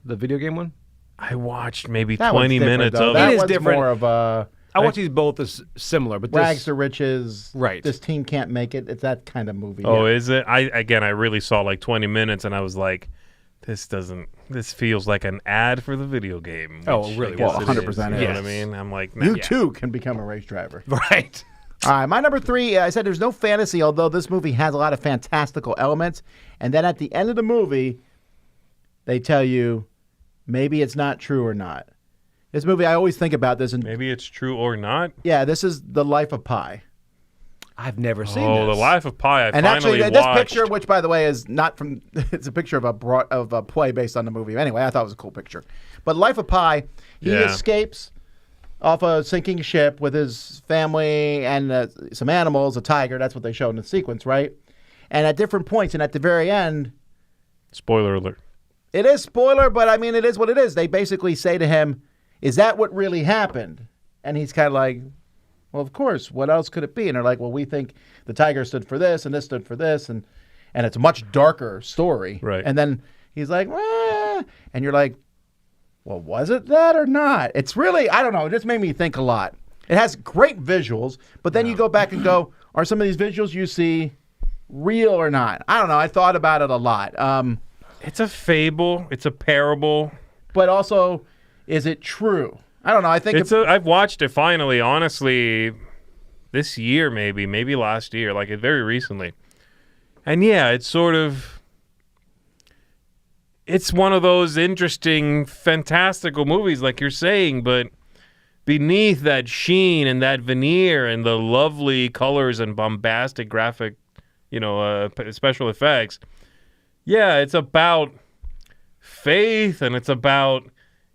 the video game one? I watched maybe That 20 one's minutes though. of That It is one's different. more of a I watch these both as similar, but rags this, to riches. Right. This team can't make it. It's that kind of movie. Oh, yeah. is it? I really saw like 20 minutes, and I was like, this feels like an ad for the video game. Oh, which it really I guess Well, it 100% is, you know is. what I mean? I'm like, You nah. too can become a race driver. right. All right, my number 3, I said there's no fantasy, although this movie has a lot of fantastical elements. And then at the end of the movie, they tell you maybe it's not true or not. This movie, I always think about this. And Maybe it's true or not. yeah, this is The Life of Pi. I've never seen Oh, this. The Life of Pi. I And finally actually, this watched. picture, which by the way is not from, it's a picture of a play based on the movie. Anyway, I thought it was a cool picture. But Life of Pi, he Yeah. escapes off a sinking ship with his family and some animals, a tiger. That's what they show in the sequence, right? And at different points, and at the very end, Spoiler alert. it is spoiler, but I mean, it is what it is. They basically say to him, "Is that what really happened?" And he's kind of like, "Well, of course. What else could it be?" And they're like, "Well, we think the tiger stood for this, and this stood for this, and it's a much darker story." Right. And then he's like, and you're like, "Well, was it that or not?" It's really, I don't know. It just made me think a lot. It has great visuals, but then you go back and go, are some of these visuals you see real or not? I don't know. I thought about it a lot. It's a fable. It's a parable. But also, is it true? I don't know. I think I've watched it finally, honestly, this year maybe last year, like very recently. And yeah, it's one of those interesting, fantastical movies, like you're saying, but beneath that sheen and that veneer and the lovely colors and bombastic graphic, special effects, yeah, it's about faith and it's about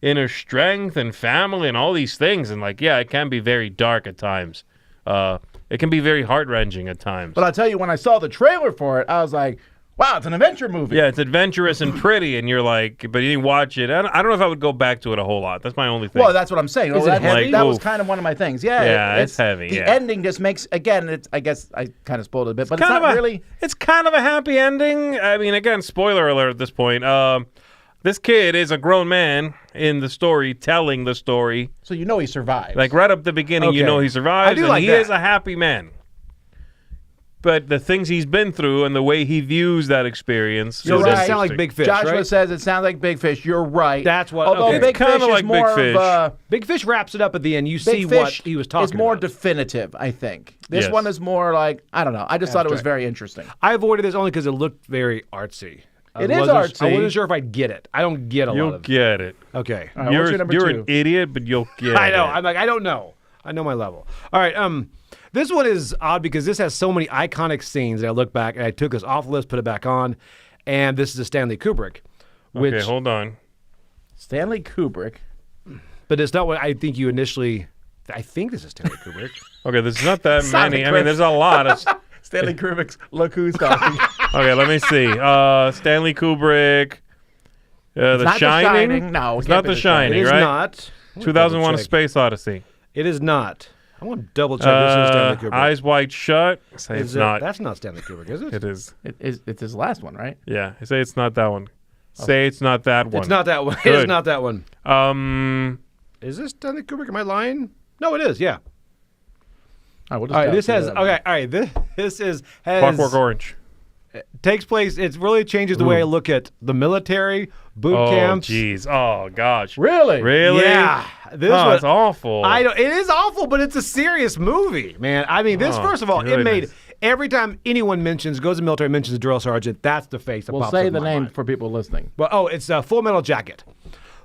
inner strength and family and all these things. And like, yeah, it can be very dark at times. It can be very heart-wrenching at times. But I'll tell you, when I saw the trailer for it, I was like, wow, it's an adventure movie. Yeah, it's adventurous and pretty, and you're like, but you watch it. I don't know if I would go back to it a whole lot. That's my only thing. Well, that's what I'm saying. Is it heavy? That was Oof. kind of one of my things. Yeah, Yeah, it's heavy, The yeah. ending just makes, again, I guess I kind of spoiled it a bit, but it's kind not of really. It's kind of a happy ending. I mean, again, spoiler alert at this point. This kid is a grown man in the story, telling the story. So you know he survives. Like right up the beginning, you Okay. know he survives, I do and like he that. is a happy man. But the things he's been through and the way he views that experience. You're is right. Does it sound like interesting. Big Fish, Joshua right? says it sounds like Big Fish. You're right. That's what- Although okay. Big It's kinda Fish is like Big more Fish. of Big Fish wraps it up at the end. You see Big Fish what he was talking is more about. definitive, I think. This Yes. one is more like, I don't know. I just thought it was Abstract. very interesting. I avoided this only because it looked very artsy. It is I artsy. wasn't sure if I'd get it. I don't get a lot You'll of get it. Okay. All right, what's your number You're two? an idiot, but you'll get I know. it. I'm like, I don't know. I know my level. All right. This one is odd because this has so many iconic scenes that I look back and I took this off the list, put it back on, and this is a Stanley Kubrick. Which, Okay, hold on. Stanley Kubrick. but it's not what I think you initially. I think this is Stanley Kubrick. Okay, there's not that Simon many. I Chris. mean, there's a lot of. Stanley Kubrick's Look Who's Talking. Okay, let me see. Stanley Kubrick. The not The Shining. Shining. No, it it's can't not be The The Shining. Shining, It is right? not. I wanna 2001: A double check. Space Odyssey. It is not. I want to double check. This is Stanley Kubrick. Eyes Wide Shut. Say Is it's it- not. That's not Stanley Kubrick, is it? It is. It's his last one, right? Yeah, I say it's not that one. Say it's not that one. It's not that one. It is Good. not that one. Is Is this Stanley Kubrick? Am I lying? No, it is. Yeah. All right, we'll just All right. go This through has. that. Okay. All right. This is has Clockwork Orange. takes place. It really changes the way I look at the military boot Oh, camps. jeez. Oh, gosh. Really? Really? Yeah. This Oh, was it's awful. I don't. It is awful, but it's a serious movie, man. I mean, this Oh, first of all, it made goodness. every time anyone goes to the military, mentions a drill sergeant. That's the face that We'll pops say up the in my name mind. for people listening. Well, it's Full Metal Jacket.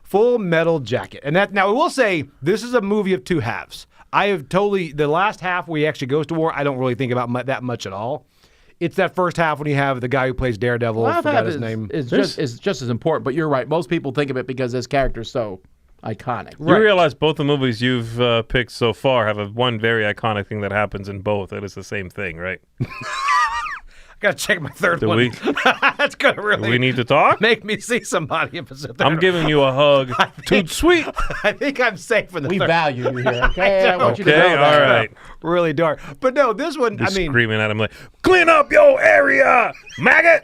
Full Metal Jacket. And that now I will say this is a movie of two halves. I have totally the last half where he actually goes to war. I don't really think about that much at all. It's that first half when you have the guy who plays Daredevil. Forgot his name. is just as important, but you're right. Most people think of it because this character's so iconic. You realize both the movies you've picked so far have one very iconic thing that happens in both. It is the same thing, right? I Gotta check my third Do one. we- That's gonna Do really we need to talk? make me see somebody if it's a third I'm giving you a hug. Too sweet. I think I'm safe in the We third. value you here, okay? I want you to Okay, know that. all right. Really dark. But no, this one, I mean, Screaming at him like, clean up your area, maggot.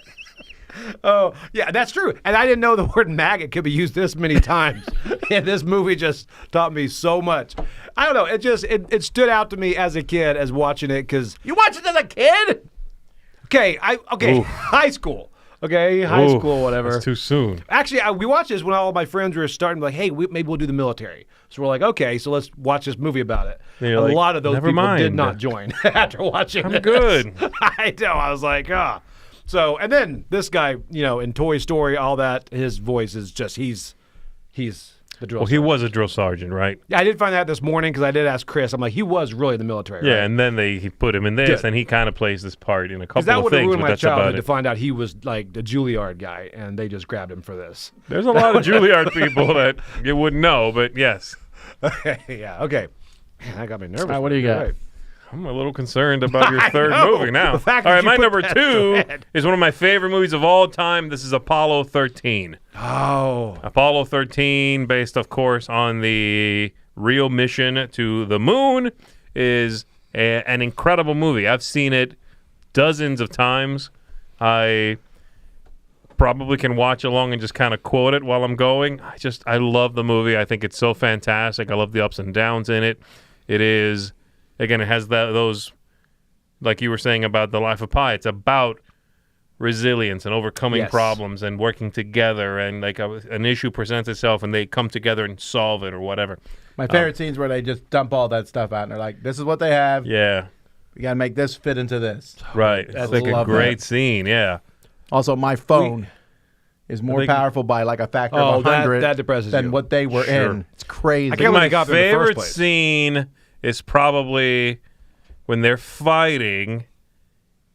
oh, yeah, that's true. And I didn't know the word maggot could be used this many times. And this movie just taught me so much. I don't know. It stood out to me as a kid as watching it because, You watched it as a kid? okay, high school. Okay, high Ooh, school, whatever. That's too soon. Actually, we watched this when all my friends were starting to like, hey, maybe we'll do the military. So we're like, okay, so let's watch this movie about it. You're A like, lot of those never people did mind. not join after watching I'm this. good. I know. I was like, ah. So, and then this guy, in Toy Story, all that, his voice is just, he's the drill Well, he sergeant. was a drill sergeant, right? Yeah, I did find that this morning because I did ask Chris. I'm like, he was really in the military, Yeah, right? and then he put him in this, Good. and he kind of plays this part in a Because couple that of would have things, ruined but my that's about childhood to it. find out he was like the Juilliard guy, and they just grabbed him for this. There's a lot of Juilliard people that you wouldn't know, but yes. Yeah, okay. Man, that got me nervous. All right, what do you got? Right. I'm a little concerned about your I third know. movie now. The fact All that right, you my put number that 2 to bed. is one of my favorite movies of all time. This is Apollo 13. Oh. Apollo 13, based, of course, on the real mission to the moon, is an incredible movie. I've seen it dozens of times. I probably can watch along and just kind of quote it while I'm going. I love the movie. I think it's so fantastic. I love the ups and downs in it. It is, again, it has those, like you were saying about The Life of Pi, it's about resilience and overcoming Yes. problems and working together, and like an issue presents itself and they come together and solve it or whatever. My favorite scenes where they just dump all that stuff out and they're like, this is what they have. Yeah, We got to make this fit into this. right. I It's like a love great that. scene, yeah. Also, my phone is more think- powerful by like a factor Oh, of 100 that depresses than you. what they were Sure. in. It's crazy. I can't believe My they got there in the first favorite place. scene is probably when they're fighting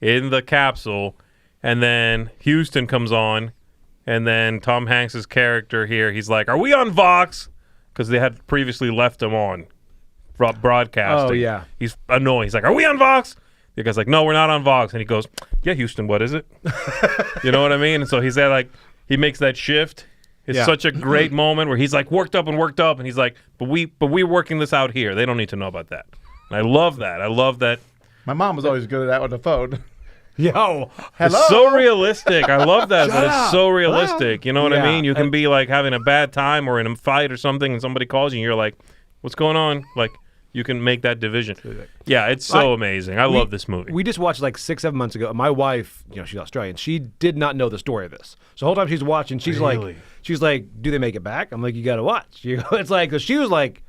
in the capsule, and then Houston comes on, and then Tom Hanks's character here, he's like, "Are we on Vox?" Because they had previously left him on broadcasting. Oh, yeah. He's annoying. He's like, "Are we on Vox?" The guy's like, "No, we're not on Vox." And he goes, "Yeah, Houston, what is it?" You know what I mean? And so he's there, like, he makes that shift. It's Yeah. such a great moment where he's like worked up, and he's like, but we're working this out here. They don't need to know about that. And I love that. I love that. My mom was always good at that with the phone. Yo. Hello? It's so realistic. I love that. Shut That it's up. so realistic. You know what I Yeah. mean? You can be like having a bad time or in a fight or something, and somebody calls you, and you're like, "What's going on?" Like, you can make that division. Yeah, it's so amazing. I love this movie. We just watched like 6-7 months ago. My wife, she's Australian. She did not know the story of this. So the whole time she's watching, she's Really? like, "Do they make it back?" I'm like, "You got to watch." It's like, 'cause she was like,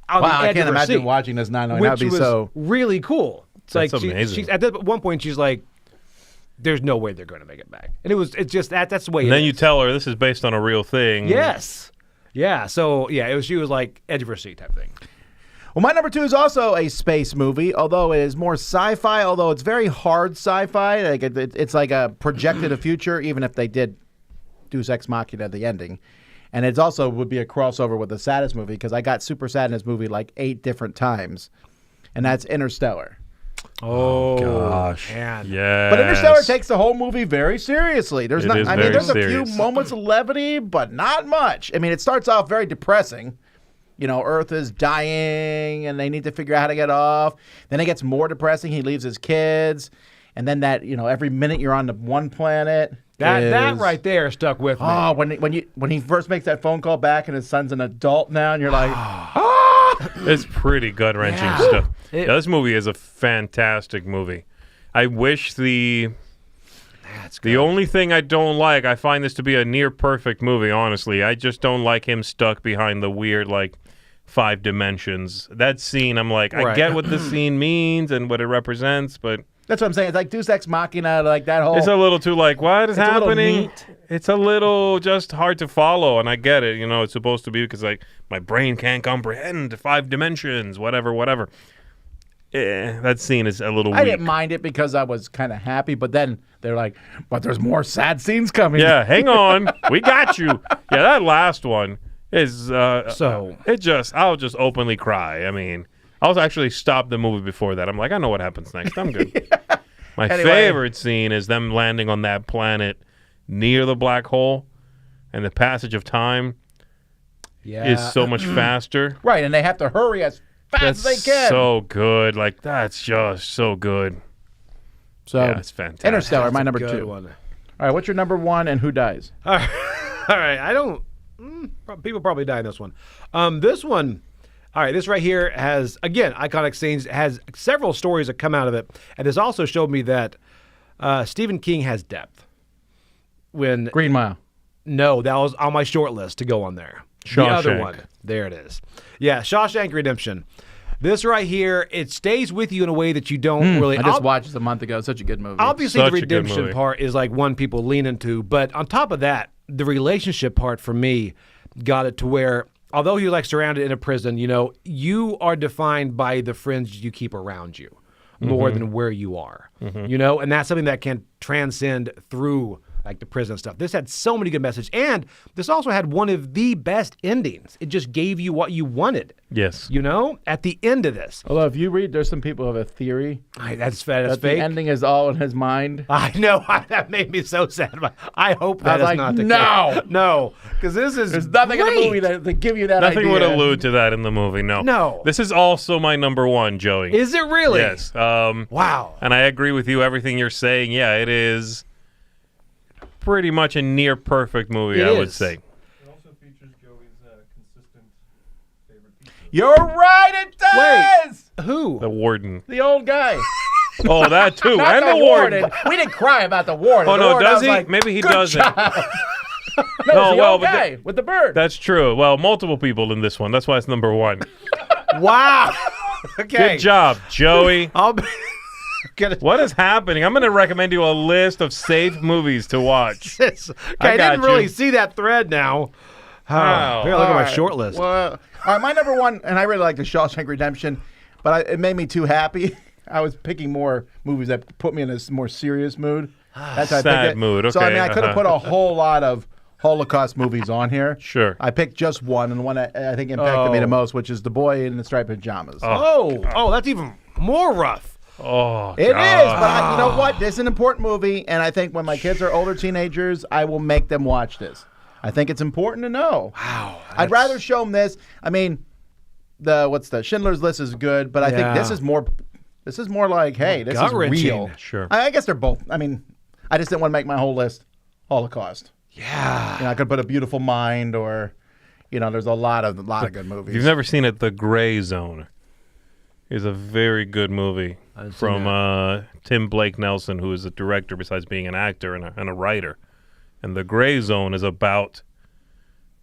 on Wow, the I edge can't of her imagine seat, watching this not knowing. which That'd be was so. really cool. It's That's like amazing. she's at one point she's like, "There's no way they're going to make it back," and it's just that's the way. And it then you is. tell her this is based on a real thing. Yes. Yeah. So yeah, she was like edge of her seat type thing. Well, my number 2 is also a space movie, although it is more sci-fi. Although it's very hard sci-fi. Like it's like a projected a future, even if they did Deus Ex Machina at the ending. And it's also would be a crossover with the saddest movie because I got super sad in this movie like 8 different times, and that's Interstellar. Oh Gosh. man. Yes. But Interstellar takes the whole movie very seriously. There's It not. is I mean, very there's a serious. few moments of levity, but not much. I mean, it starts off very depressing. Earth is dying, and they need to figure out how to get off. Then it gets more depressing. He leaves his kids, and then that every minute you're on the one planet. That is- right there stuck with me. Oh, when he first makes that phone call back, and his son's an adult now, and you're like, It's pretty gut wrenching Yeah. stuff. It- Yeah, this movie is a fantastic movie. I wish That's good. the only thing I don't like, I find this to be a near perfect movie, honestly. I just don't like him stuck behind the weird, 5 dimensions. That scene, I'm like, I Right. get what this scene means and what it represents, but that's what I'm saying. It's like Deus Ex Machina, like that whole. it's a little too what is It's a little happening? neat. It's a little just hard to follow, and I get it. It's supposed to be because my brain can't comprehend 5 dimensions, whatever. That scene is a little I weak. didn't mind it because I was kind of happy, but then they're like, "But there's more sad scenes coming." Yeah, hang on. We got you. Yeah, that last one is So- I'll just openly cry. I mean, I'll actually stop the movie before that. I'm like, I know what happens next. I'm good. My favorite scene is them landing on that planet near the black hole, and the passage of time is so much faster. Right, and they have to hurry as fast as they can. So good. Like, that's just so good. So, yeah, it's fantastic. Interstellar, my number Good 2. one. All right, what's your number 1 and who dies? All right. I don't. People probably die in this one. This one. All right, this right here has, again, iconic scenes, has several stories that come out of it. And this also showed me that Stephen King has depth. Green Mile. No, that was on my short list to go on there. Shawshank. The other one. There it is. Yeah, Shawshank Redemption. This right here, it stays with you in a way that you don't really... I just watched this a month ago. Such a good movie. Obviously, Such the a good redemption movie. part is like one people lean into. But on top of that, the relationship part for me got it to where... Although you're like surrounded in a prison, you are defined by the friends you keep around you more than where you are, and that's something that can transcend through like the prison stuff. This had so many good messages, and this also had one of the best endings. It just gave you what you wanted. Yes. At the end of this. Although if you read, there's some people who have a theory That's that fake. the ending is all in his mind. I know. That made me so sad. I hope that is not the no. case. No. Because this is There's nothing in the movie that give you that Nothing idea. would allude to that in the movie, no. No. This is also my number 1, Joey. Is it really? Yes. Wow. And I agree with you, everything you're saying. Yeah, it is pretty much a near perfect movie, It I would is. say. It also features Joey's consistent favorite pizza. You're right, it does! Who? The warden. The old guy. Oh, that too. Not And the warden. We didn't cry about the warden. Oh, The no, warden, I does was he? like, Maybe he good doesn't. job. No, No, it's the well, old but guy with the bird. That's true. Well, multiple people in this one. That's why it's number 1. Wow. Okay. Good job, Joey. I'll be gonna. What is happening? I'm going to recommend you a list of safe movies to watch. I got didn't really you. see that thread now. Wow. Here, look at my All right. short list. Well, all right, my number 1, and I really like the Shawshank Redemption, but it made me too happy. I was picking more movies that put me in a more serious mood. That's how I Sad picked it. mood, So I okay, mean, I could have put a whole lot of Holocaust movies on here. Sure. I picked just one, and the one that I think impacted me the most, which is The Boy in the Striped Pajamas. Oh, that's even more rough. Oh, It is, God. but you know what? This is an important movie, and I think when my kids are older teenagers, I will make them watch this. I think it's important to know. Wow. I'd rather show them this. I mean, the Schindler's List is good, but I think this is more. This is more like, hey, this is gut-wrenching. real. Sure. I guess they're both. I mean, I just didn't want to make my whole list Holocaust. Yeah. I could put A Beautiful Mind, or there's a lot of good movies. If you've never seen it, The Gray Zone is a very good movie from Tim Blake Nelson, who is a director besides being an actor and a writer. And The Gray Zone is about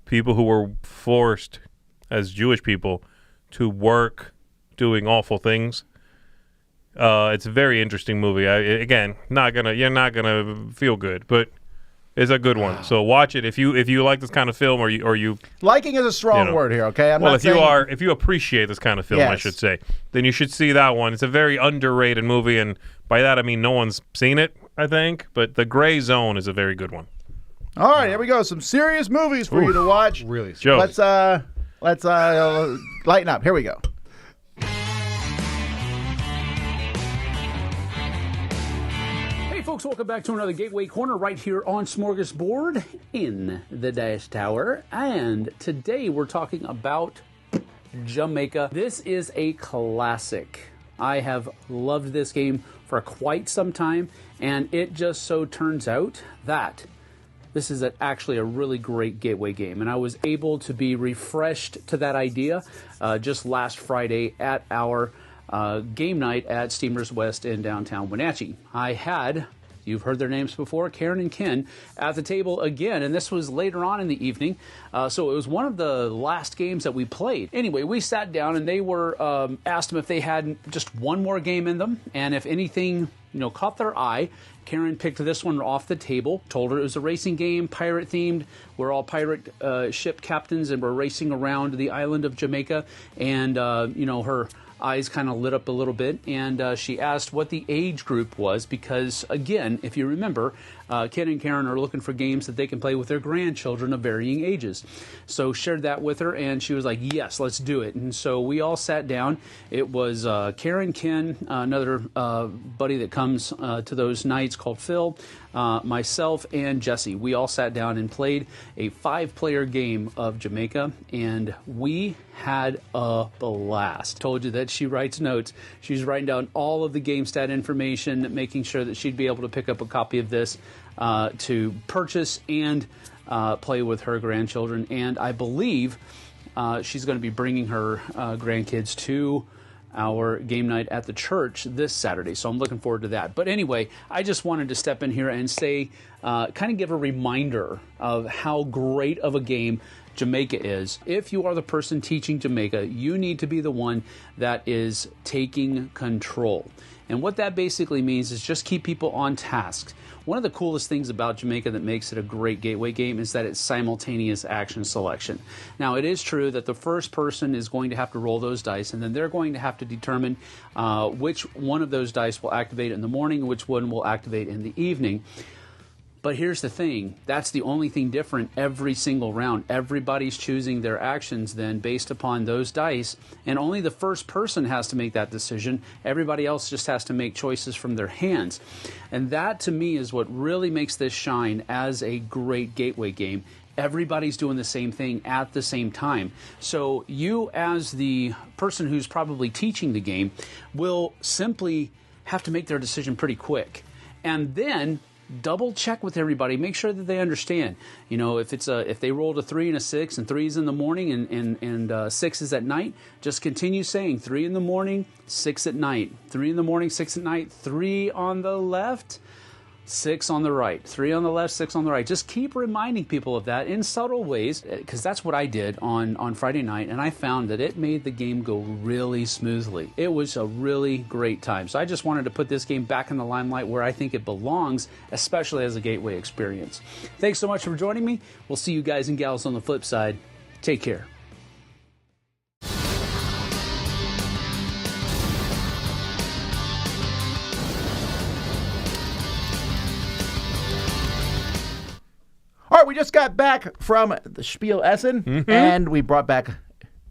people who were forced, as Jewish people, to work doing awful things. It's a very interesting movie. You're not gonna feel good, but it's a good one. So watch it if you like this kind of film, or you Liking is a strong word here. Okay, I'm well, not if you appreciate this kind of film, I Yes. should say, then you should see that one. It's a very underrated movie, and by that I mean no one's seen it, I think. But The Gray Zone is a very good one. All right, here we go. Some serious movies for you to watch. Really. Joe, Let's lighten up. Here we go. Hey folks, welcome back to another Gateway Corner right here on Smorgasbord in the Dash Tower. And today we're talking about Jamaica. This is a classic. I have loved this game for quite some time, and it just so turns out that this is actually a really great gateway game, and I was able to be refreshed to that idea just last Friday at our game night at Steamers West in downtown Wenatchee. I had, you've heard their names before, Karen and Ken, at the table again, and this was later on in the evening, so it was one of the last games that we played. Anyway, we sat down, and they were asked them if they had just one more game in them, and if anything caught their eye. Karen picked this one off the table, told her it was a racing game, pirate themed. We're all pirate ship captains, and we're racing around the island of Jamaica. And, her eyes kind of lit up a little bit, and she asked what the age group was because, again, if you remember, Ken and Karen are looking for games that they can play with their grandchildren of varying ages. So shared that with her, and she was like, yes, let's do it. And so we all sat down. It was Karen, Ken, another buddy that comes to those nights called Phil, myself, and Jesse. We all sat down and played a 5-player game of Jamaica, and we had a blast. Told you that she writes notes. She's writing down all of the game stat information, making sure that she'd be able to pick up a copy of this to purchase and play with her grandchildren. And I believe she's going to be bringing her grandkids to our game night at the church this Saturday. So I'm looking forward to that. But anyway, I just wanted to step in here and say, kind of give a reminder of how great of a game Jamaica is. If you are the person teaching Jamaica, you need to be the one that is taking control. And what that basically means is just keep people on task. One of the coolest things about Jamaica that makes it a great gateway game is that it's simultaneous action selection. Now, it is true that the first person is going to have to roll those dice, and then they're going to have to determine which one of those dice will activate in the morning and which one will activate in the evening. But here's the thing, that's the only thing different every single round. Everybody's choosing their actions then based upon those dice, and only the first person has to make that decision. Everybody else just has to make choices from their hands. And that, to me, is what really makes this shine as a great gateway game. Everybody's doing the same thing at the same time. So you, as the person who's probably teaching the game, will simply have to make their decision pretty quick. And then double check with everybody, make sure that they understand. You know, if they rolled a 3 and a 6 and 3 is in the morning and 6 is at night, just continue saying 3 in the morning, 6 at night, 3 in the morning, 6 at night, 3 on the left, 6 on the right, 3 on the left, 6 on the right. Just keep reminding people of that in subtle ways, because that's what I did on Friday night, and I found that it made the game go really smoothly. It was a really great time. So I just wanted to put this game back in the limelight where I think it belongs, especially as a gateway experience. Thanks so much for joining me. We'll see you guys and gals on the flip side. Take care. All right, we just got back from the Spiel Essen, and we brought back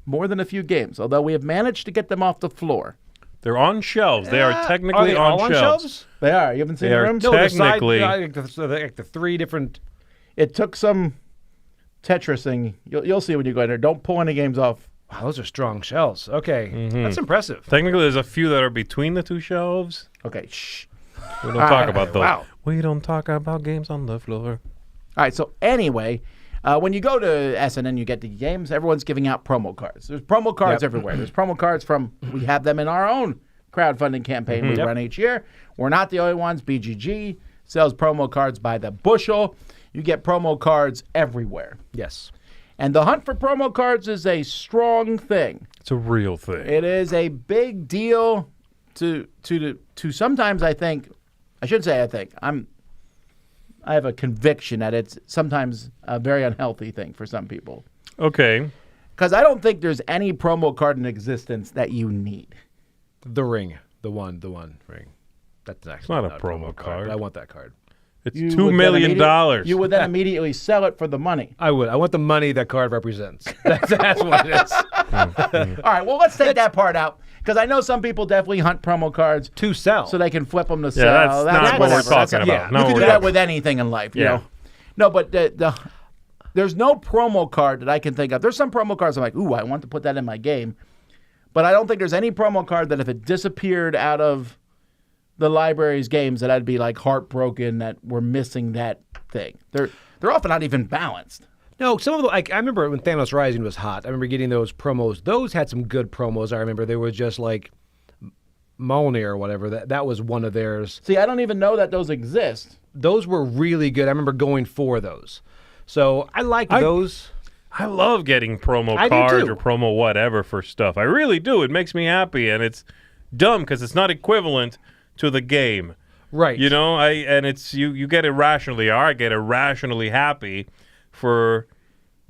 more than a few games, although we have managed to get them off the floor. They're on shelves. They are technically they on all shelves. They are. You haven't seen They the are room? technically. The 3 different. It took some Tetrising. You'll see when you go in there. Don't pull any games off. Wow, those are strong shells. Okay, that's impressive. Technically, there's a few that are between the 2 shelves. Okay, shh. We don't talk about those. Wow. We don't talk about games on the floor. All right, so anyway, when you go to Essen and you get the games, everyone's giving out promo cards. There's promo cards everywhere. There's promo cards we have them in our own crowdfunding campaign we run each year. We're not the only ones. BGG sells promo cards by the bushel. You get promo cards everywhere. Yes. And the hunt for promo cards is a strong thing. It's a real thing. It is a big deal to sometimes I think, I shouldn't say I think, I have a conviction that it's sometimes a very unhealthy thing for some people. Okay. Because I don't think there's any promo card in existence that you need. The ring. The one ring. That's actually not a promo card. But I want that card. It's You $2 would then million. You would then immediately sell it for the money. I would. I want the money that card represents. That's what it is. All right, well, let's take that part out. Because I know some people definitely hunt promo cards To sell. so they can flip them to sell. Yeah, that's not what we're whatever. talking about. yeah. No, You can do we're that not. with anything in life, you Yeah. know. No, but there's no promo card that I can think of. There's some promo cards I'm like, ooh, I want to put that in my game. But I don't think there's any promo card that if it disappeared out of the library's games that I'd be like heartbroken that we're missing that thing. They're often not even balanced. No, some of them, like, I remember when Thanos Rising was hot. I remember getting those promos. Those had some good promos. I remember they were just like Mjolnir or whatever. That was one of theirs. See, I don't even know that those exist. Those were really good. I remember going for those. So I like those. I love getting promo I do cards too. or promo whatever for stuff. I really do. It makes me happy, and it's dumb because it's not equivalent to the game. Right. You know, it's you get irrationally, or I get irrationally happy for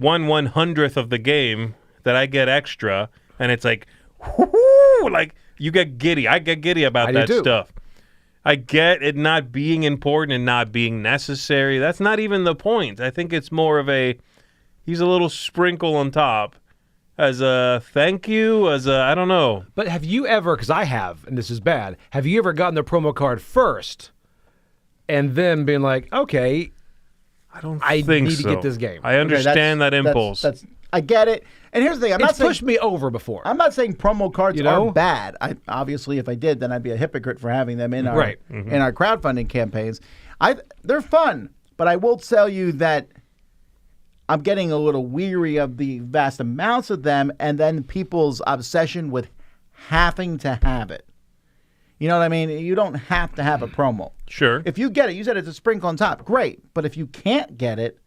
1/100th of the game that I get extra, and it's like, whoo, woo, like you get giddy. I get giddy about that stuff. I get it not being important and not being necessary. That's not even the point. I think it's more of he's a little sprinkle on top as a thank you, I don't know. But have you ever, because I have, and this is bad, have you ever gotten the promo card first and then been like, okay, I need to get this game? I understand that impulse. I get it. And here's the thing. It's pushed me over before. I'm not saying promo cards are bad. Obviously, if I did, then I'd be a hypocrite for having them in our in our crowdfunding campaigns. They're fun, but I will tell you that I'm getting a little weary of the vast amounts of them and then people's obsession with having to have it. You know what I mean? You don't have to have a promo. Sure. If you get it, you said it's a sprinkle on top. Great. But if you can't get it,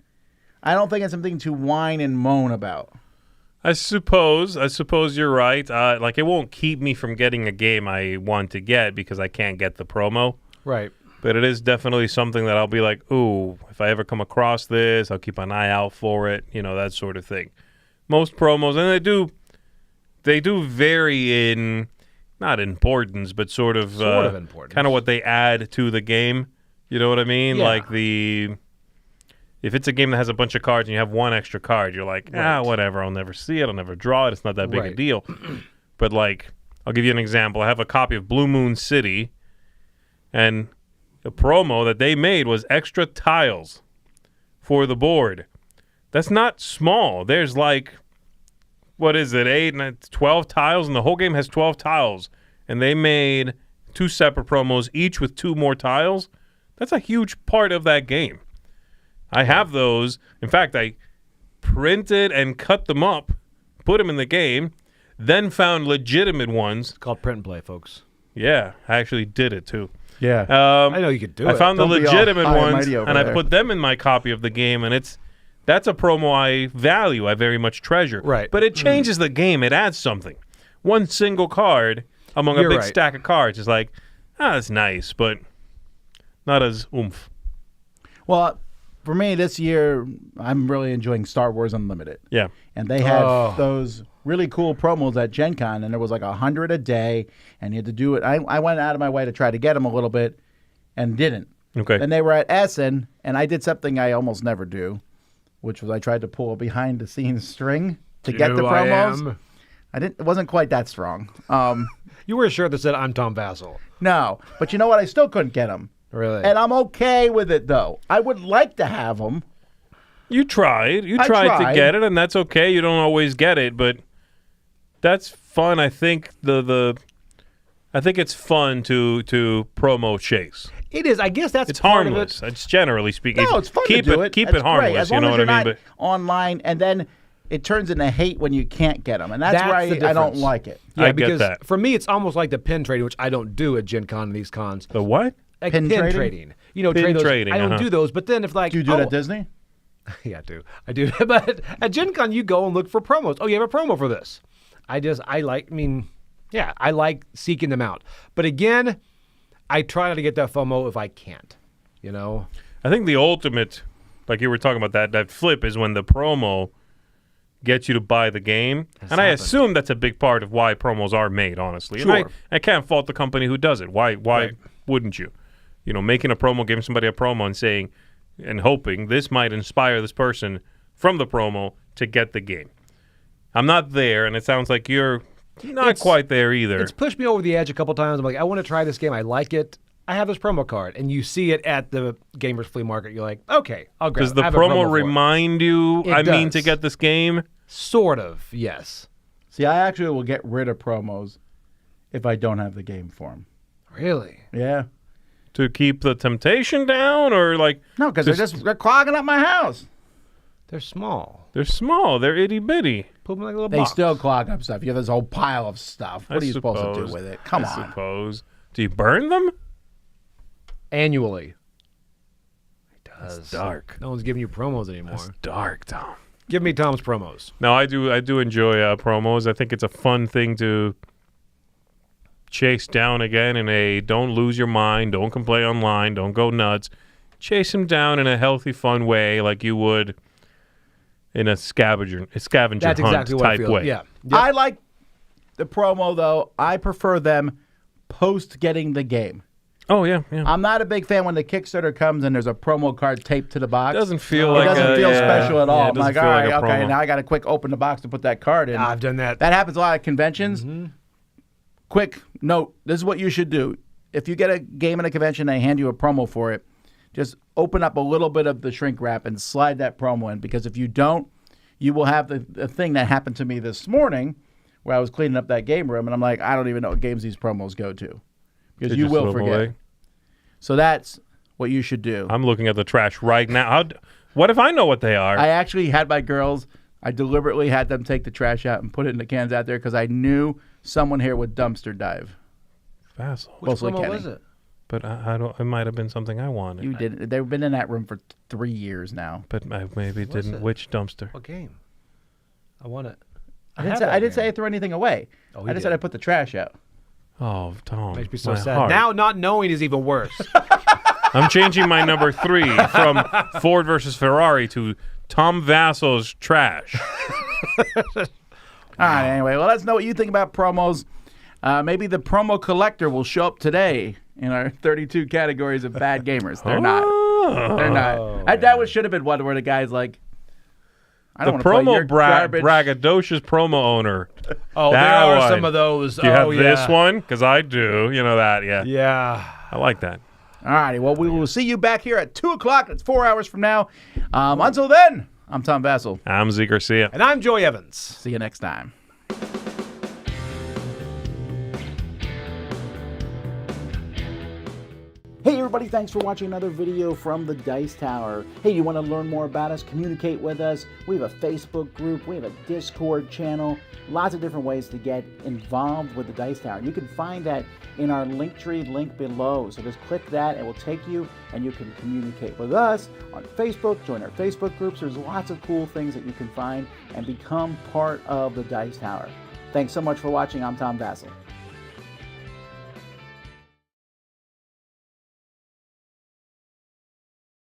I don't think it's something to whine and moan about. I suppose you're right. Like, it won't keep me from getting a game I want to get because I can't get the promo. Right. But it is definitely something that I'll be like, ooh, if I ever come across this, I'll keep an eye out for it, that sort of thing. Most promos, and they do vary in, not importance, but sort of importance. Kind of what they add to the game. You know what I mean? Yeah. Like if it's a game that has a bunch of cards and you have one extra card, you're like, whatever, I'll never see it, I'll never draw it, it's not that big a deal. But like, I'll give you an example. I have a copy of Blue Moon City, and the promo that they made was extra tiles for the board. That's not small. There's like, what is it, 8 and 12 tiles, and the whole game has 12 tiles. And they made 2 separate promos, each with 2 more tiles. That's a huge part of that game. I have those. In fact, I printed and cut them up, put them in the game, then found legitimate ones. It's called print and play, folks. Yeah, I actually did it too. Yeah. I know you could do it. I found the legitimate ones, and I there. put them in my copy of the game, and that's a promo I value, I very much treasure. Right. But it changes the game. It adds something. One single card among a big stack of cards is like, that's nice, but not as oomph. Well, for me this year, I'm really enjoying Star Wars Unlimited. Yeah. And they had those really cool promos at Gen Con, and there was like 100 a day, and you had to do it. I went out of my way to try to get them a little bit and didn't. Okay. Then they were at Essen, and I did something I almost never do, which was I tried to pull a behind-the-scenes string to get the promos. It wasn't quite that strong. You were a shirt that said, I'm Tom Vassell. No, but you know what? I still couldn't get them. Really? And I'm okay with it, though. I would like to have them. You tried. You tried to get it, and that's okay. You don't always get it, but that's fun. I think I think it's fun to promo chase. It is. I guess that's it's part harmless. of it. It's generally speaking. No, it's fun keep to do it. Keep That's it harmless. Great. As long you know as what you're I mean? not online, and then it turns into hate when you can't get them, and that's where the I don't difference. like it. Yeah, I because get that. for me, it's almost like the pin trading, which I don't do at Gen Con and these cons. The what? Like Pin trading? trading. You know, Pin trade those. trading, I don't uh-huh. do those, but then if like... Do you do it at Disney? Yeah, I do. But at Gen Con, you go and look for promos. Oh, you have a promo for this. I like seeking them out. But again, I try not to get that FOMO if I can't, you know? I think the ultimate, like you were talking about, that flip is when the promo gets you to buy the game. I assume that's a big part of why promos are made, honestly. Sure. And I can't fault the company who does it. Why wouldn't you? You know, making a promo, giving somebody a promo and saying and hoping this might inspire this person from the promo to get the game. I'm not there, and it sounds like you're not quite there either. It's pushed me over the edge a couple times. I'm like, I want to try this game. I like it. I have this promo card. And you see it at the Gamers Flea Market. You're like, okay, I'll grab it. Does the I have a promo promo for it. remind you, It to does. get this game? Sort of, yes. See, I actually will get rid of promos if I don't have the game for them. Really? Yeah. To keep the temptation down, or like... No, because they're clogging up my house. They're small. They're small. They're itty-bitty. Put them in like a little They box. still clog up stuff. You have this whole pile of stuff. What are you supposed to do with it? Come I on. suppose. Do you burn them? Annually. It does. That's dark. No one's giving you promos anymore. That's dark, Tom. Give me Tom's promos. No, I do enjoy promos. I think it's a fun thing to chase down again in a don't lose your mind, don't complain online, don't go nuts. Chase them down in a healthy, fun way like you would in a scavenger That's hunt exactly what I type feel. way. Yeah. I like the promo, though. I prefer them post getting the game. Oh, yeah, yeah. I'm not a big fan when the Kickstarter comes and there's a promo card taped to the box. Doesn't feel like it doesn't feel special at all. Yeah, I'm like, all right, okay, now I got to quick open the box to put that card in. I've done that. That happens a lot at conventions. Quick note, this is what you should do. If you get a game at a convention, they hand you a promo for it, just open up a little bit of the shrink wrap and slide that promo in, because if you don't, you will have the thing that happened to me this morning where I was cleaning up that game room, and I'm like, I don't even know what games these promos go to. Because you will forget. Away. So that's what you should do. I'm looking at the trash right now. What if I know what they are? I actually had my girls, I deliberately had them take the trash out and put it in the cans out there because I knew someone here would dumpster dive. Vassal. Which promo was it? But I don't. It might have been something I wanted. You didn't. They've been in that room for 3 years now. But I maybe didn't. Which dumpster? What game? I want it. I didn't say I threw anything away. Oh, I just said I put the trash out. Oh, Tom. Makes me so sad. Heart. Now not knowing is even worse. I'm changing my number 3 from Ford versus Ferrari to Tom Vassal's trash. All right, anyway, well, let us know what you think about promos. Maybe the promo collector will show up today in our 32 categories of bad gamers. They're not. They're not. That should have been one where the guy's like, I don't want to play your garbage. Braggadocious promo owner. Oh, there are some of those. Do you have this one? Because I do. You know that, yeah. Yeah. I like that. All righty. Well, we will see you back here at 2 o'clock. That's 4 hours from now. Until then, I'm Tom Vassal. I'm Zeke Garcia. And I'm Joy Evans. See you next time. Hey everybody, thanks for watching another video from the Dice Tower. Hey, you want to learn more about us, communicate with us? We have a Facebook group, we have a Discord channel, lots of different ways to get involved with the Dice Tower. You can find that in our Linktree link below. So just click that, it will take you and you can communicate with us on Facebook, join our Facebook groups. There's lots of cool things that you can find and become part of the Dice Tower. Thanks so much for watching. I'm Tom Vassal.